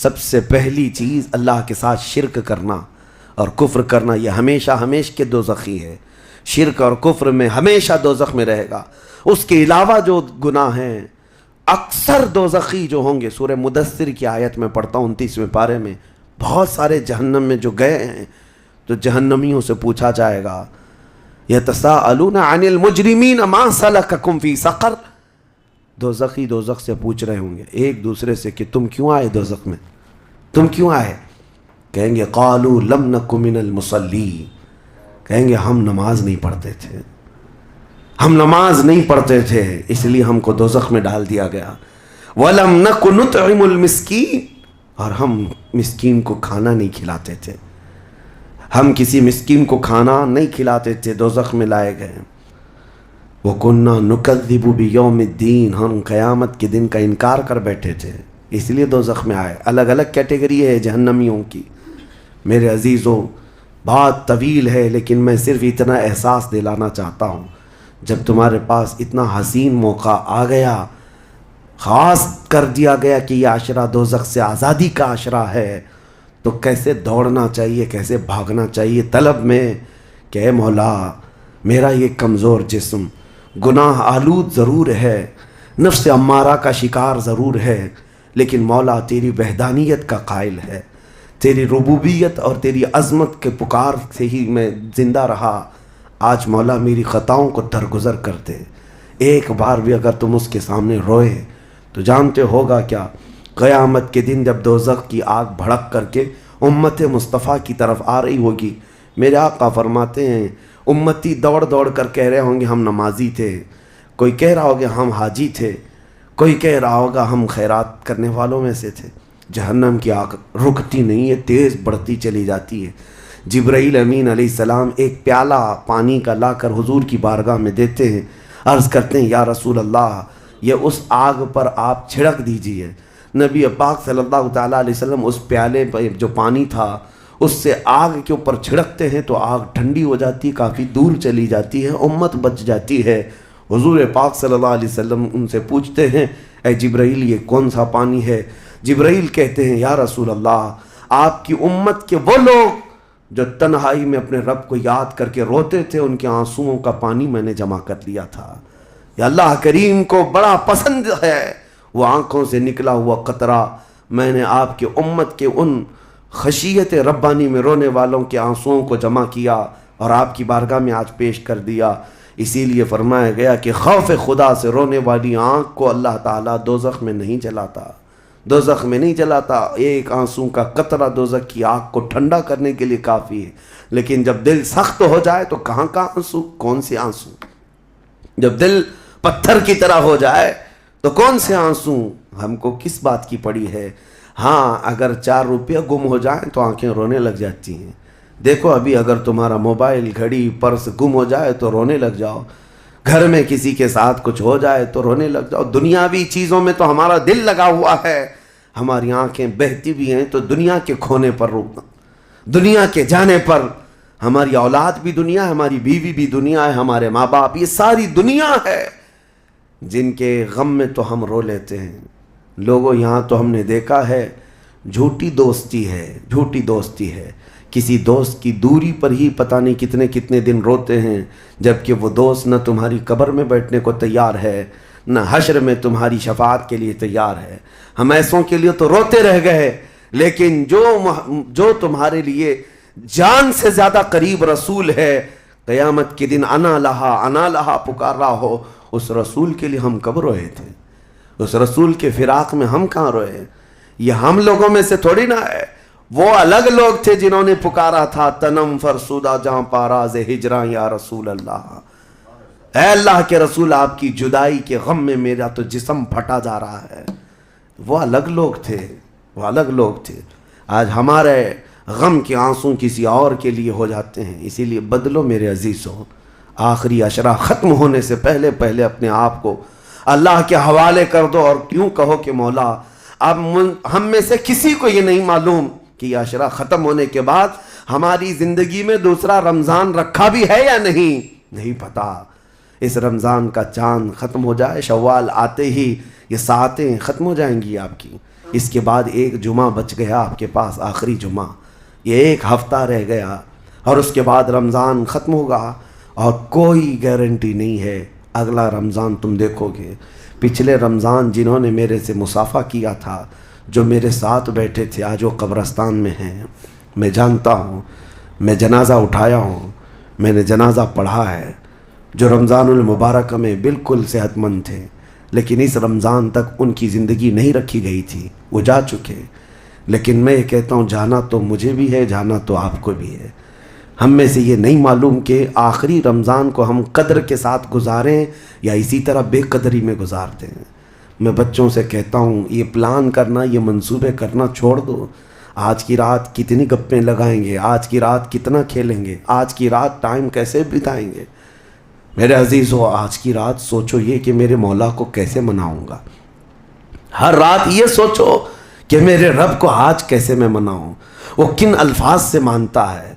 S3: سب سے پہلی چیز اللہ کے ساتھ شرک کرنا اور کفر کرنا، یہ ہمیشہ ہمیشہ کے دوزخی ہے۔ شرک اور کفر میں ہمیشہ دوزخ میں رہے گا۔ اس کے علاوہ جو گناہ ہیں اکثر دوزخی جو ہوں گے، سورہ مدثر کی آیت میں پڑھتا ہوں 29ویں پارے میں، بہت سارے جہنم میں جو گئے ہیں تو جہنمیوں سے پوچھا جائے گا یتساءلون عن المجرمین ما سلککم فی سقر، دوزخی دوزخ سے پوچھ رہے ہوں گے ایک دوسرے سے کہ تم کیوں آئے دوزخ میں، تم کیوں آئے؟ کہیں گے قالوا لم نک من المصلین، کہیں گے ہم نماز نہیں پڑھتے تھے، ہم نماز نہیں پڑھتے تھے اس لیے ہم کو دوزخ میں ڈال دیا گیا۔ وَلَمْ نَكُ نُطْعِمُ الْمِسْكِينَ، اور ہم مسکین کو کھانا نہیں کھلاتے تھے، ہم کسی مسکین کو کھانا نہیں کھلاتے تھے، دوزخ میں لائے گئے۔ وَكُنَّا نُكَذِّبُ بِيَوْمِ الدِّينِ، ہم قیامت کے دن کا انکار کر بیٹھے تھے اس لیے دوزخ میں آئے۔ الگ الگ کیٹیگری ہے جہنمیوں کی۔ میرے عزیزوں بات طویل ہے لیکن میں صرف اتنا احساس دلانا چاہتا ہوں، جب تمہارے پاس اتنا حسین موقع آ گیا، خاص کر دیا گیا کہ یہ عشرہ دوزخ سے آزادی کا عشرہ ہے، تو کیسے دوڑنا چاہیے، کیسے بھاگنا چاہیے طلب میں کہ اے مولا میرا یہ کمزور جسم گناہ آلود ضرور ہے، نفس امارہ کا شکار ضرور ہے، لیکن مولا تیری وحدانیت کا قائل ہے، تیری ربوبیت اور تیری عظمت کے پکار سے ہی میں زندہ رہا۔ آج مولا میری خطاؤں کو درگزر کر دے۔ ایک بار بھی اگر تم اس کے سامنے روئے تو جانتے ہوگا کیا، قیامت کے دن جب دوزخ کی آگ بھڑک کر کے امت مصطفیٰ کی طرف آ رہی ہوگی، میرے آقا فرماتے ہیں امتی دوڑ دوڑ کر کہہ رہے ہوں گے ہم نمازی تھے، کوئی کہہ رہا ہوگا ہم حاجی تھے، کوئی کہہ رہا ہوگا ہم خیرات کرنے والوں میں سے تھے۔ جہنم کی آگ رکتی نہیں ہے، تیز بڑھتی چلی جاتی ہے۔ جبرائیل امین علیہ السلام ایک پیالہ پانی کا لا کر حضور کی بارگاہ میں دیتے ہیں، عرض کرتے ہیں یا رسول اللہ یہ اس آگ پر آپ چھڑک دیجئے۔ نبی پاک صلی اللہ تعالیٰ علیہ وسلم اس پیالے پر جو پانی تھا اس سے آگ کے اوپر چھڑکتے ہیں تو آگ ٹھنڈی ہو جاتی، کافی دور چلی جاتی ہے، امت بچ جاتی ہے۔ حضور پاک صلی اللہ علیہ وسلم ان سے پوچھتے ہیں اے جبرائیل یہ کون سا پانی ہے؟ جبرائیل کہتے ہیں یا رسول اللہ آپ کی امت کے وہ لوگ جو تنہائی میں اپنے رب کو یاد کر کے روتے تھے، ان کے آنسوؤں کا پانی میں نے جمع کر لیا تھا۔ یا اللہ کریم کو بڑا پسند ہے وہ آنکھوں سے نکلا ہوا قطرہ، میں نے آپ کی امت کے ان خشیت ربانی میں رونے والوں کے آنسوؤں کو جمع کیا اور آپ کی بارگاہ میں آج پیش کر دیا۔ اسی لیے فرمایا گیا کہ خوف خدا سے رونے والی آنکھ کو اللہ تعالیٰ دوزخ میں نہیں جلاتا، دوزخ میں نہیں جلاتا۔ ایک آنسو کا قطرہ دوزخ کی آگ کو ٹھنڈا کرنے کے لیے کافی ہے، لیکن جب دل سخت ہو جائے تو کہاں کا آنسو، کون سے آنسو؟ جب دل پتھر کی طرح ہو جائے تو کون سے آنسو؟ ہم کو کس بات کی پڑی ہے؟ ہاں اگر 4 روپیہ گم ہو جائیں تو آنکھیں رونے لگ جاتی ہیں۔ دیکھو ابھی اگر تمہارا موبائل گھڑی پرس گم ہو جائے تو رونے لگ جاؤ، گھر میں کسی کے ساتھ کچھ ہو جائے تو رونے لگ جاؤ۔ دنیاوی چیزوں میں تو ہمارا دل لگا ہوا ہے، ہماری آنکھیں بہتی بھی ہیں تو دنیا کے کھونے پر روکنا، دنیا کے جانے پر۔ ہماری اولاد بھی دنیا ہے، ہماری بیوی بھی دنیا ہے، ہمارے ماں باپ، یہ ساری دنیا ہے جن کے غم میں تو ہم رو لیتے ہیں۔ لوگوں یہاں تو ہم نے دیکھا ہے جھوٹی دوستی ہے، جھوٹی دوستی ہے، کسی دوست کی دوری پر ہی پتہ نہیں کتنے کتنے دن روتے ہیں، جبکہ وہ دوست نہ تمہاری قبر میں بیٹھنے کو تیار ہے نہ حشر میں تمہاری شفاعت کے لیے تیار ہے۔ ہم ایسوں کے لیے تو روتے رہ گئے، لیکن جو تمہارے لیے جان سے زیادہ قریب رسول ہے، قیامت کے دن انا لہا پکار رہا ہو، اس رسول کے لیے ہم کب روئے تھے؟ اس رسول کے فراق میں ہم کہاں روئے؟ یہ ہم لوگوں میں سے تھوڑی نہ ہے، وہ الگ لوگ تھے جنہوں نے پکارا تھا تنم فرسودہ جہاں پاراز ہجراں یا رسول اللہ، اے اللہ کے رسول آپ کی جدائی کے غم میں میرا تو جسم پھٹا جا رہا ہے۔ وہ الگ لوگ تھے، وہ الگ لوگ تھے۔ آج ہمارے غم کے آنسوں کسی اور کے لیے ہو جاتے ہیں، اسی لیے بدلو میرے عزیزوں، آخری عشرہ ختم ہونے سے پہلے پہلے اپنے آپ کو اللہ کے حوالے کر دو، اور کیوں کہو کہ مولا اب ہم میں سے کسی کو یہ نہیں معلوم کہ یہ عشرہ ختم ہونے کے بعد ہماری زندگی میں دوسرا رمضان رکھا بھی ہے یا نہیں پتا۔ اس رمضان کا چاند ختم ہو جائے، شوال آتے ہی یہ ساعتیں ختم ہو جائیں گی آپ کی، اس کے بعد ایک جمعہ بچ گیا آپ کے پاس، آخری جمعہ، یہ ایک ہفتہ رہ گیا، اور اس کے بعد رمضان ختم ہوگا، اور کوئی گارنٹی نہیں ہے اگلا رمضان تم دیکھو گے۔ پچھلے رمضان جنہوں نے میرے سے مصافحہ کیا تھا، جو میرے ساتھ بیٹھے تھے، آج وہ قبرستان میں ہیں، میں جانتا ہوں، میں جنازہ اٹھایا ہوں، میں نے جنازہ پڑھا ہے، جو رمضان المبارک میں بالکل صحت مند تھے، لیکن اس رمضان تک ان کی زندگی نہیں رکھی گئی تھی، وہ جا چکے۔ لیکن میں یہ کہتا ہوں، جانا تو مجھے بھی ہے، جانا تو آپ کو بھی ہے۔ ہم میں سے یہ نہیں معلوم کہ آخری رمضان کو ہم قدر کے ساتھ گزاریں یا اسی طرح بے قدری میں گزارتے ہیں۔ میں بچوں سے کہتا ہوں، یہ پلان کرنا، یہ منصوبے کرنا چھوڑ دو۔ آج کی رات کتنی گپیں لگائیں گے، آج کی رات کتنا کھیلیں گے، آج کی رات ٹائم کیسے بتائیں گے۔ میرے عزیزو، آج کی رات سوچو یہ کہ میرے مولا کو کیسے مناؤں گا۔ ہر رات یہ سوچو کہ میرے رب کو آج کیسے میں مناؤں، وہ کن الفاظ سے مانتا ہے،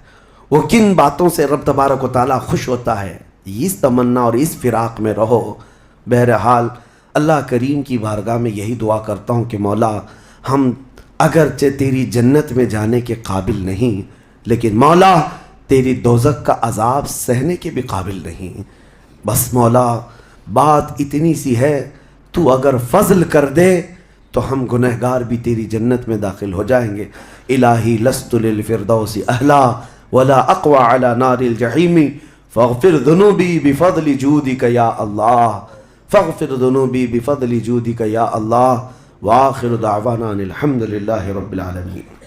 S3: وہ کن باتوں سے رب تبارک و تعالیٰ خوش ہوتا ہے۔ اس تمنا اور اس فراق میں رہو۔ بہرحال اللہ کریم کی بارگاہ میں یہی دعا کرتا ہوں کہ مولا، ہم اگرچہ تیری جنت میں جانے کے قابل نہیں، لیکن مولا تیری دوزخ کا عذاب سہنے کے بھی قابل نہیں۔ بس مولا بات اتنی سی ہے، تو اگر فضل کر دے تو ہم گنہگار بھی تیری جنت میں داخل ہو جائیں گے۔ الہی لست للفردوس اہلا ولا اقوى على نار الجحیم فاغفر ذنوبی بفضل جودک یا اللہ، فاغفر ذنوبی بفضل جودک یا اللہ، وآخر دعوانا الحمد للہ رب العالمین۔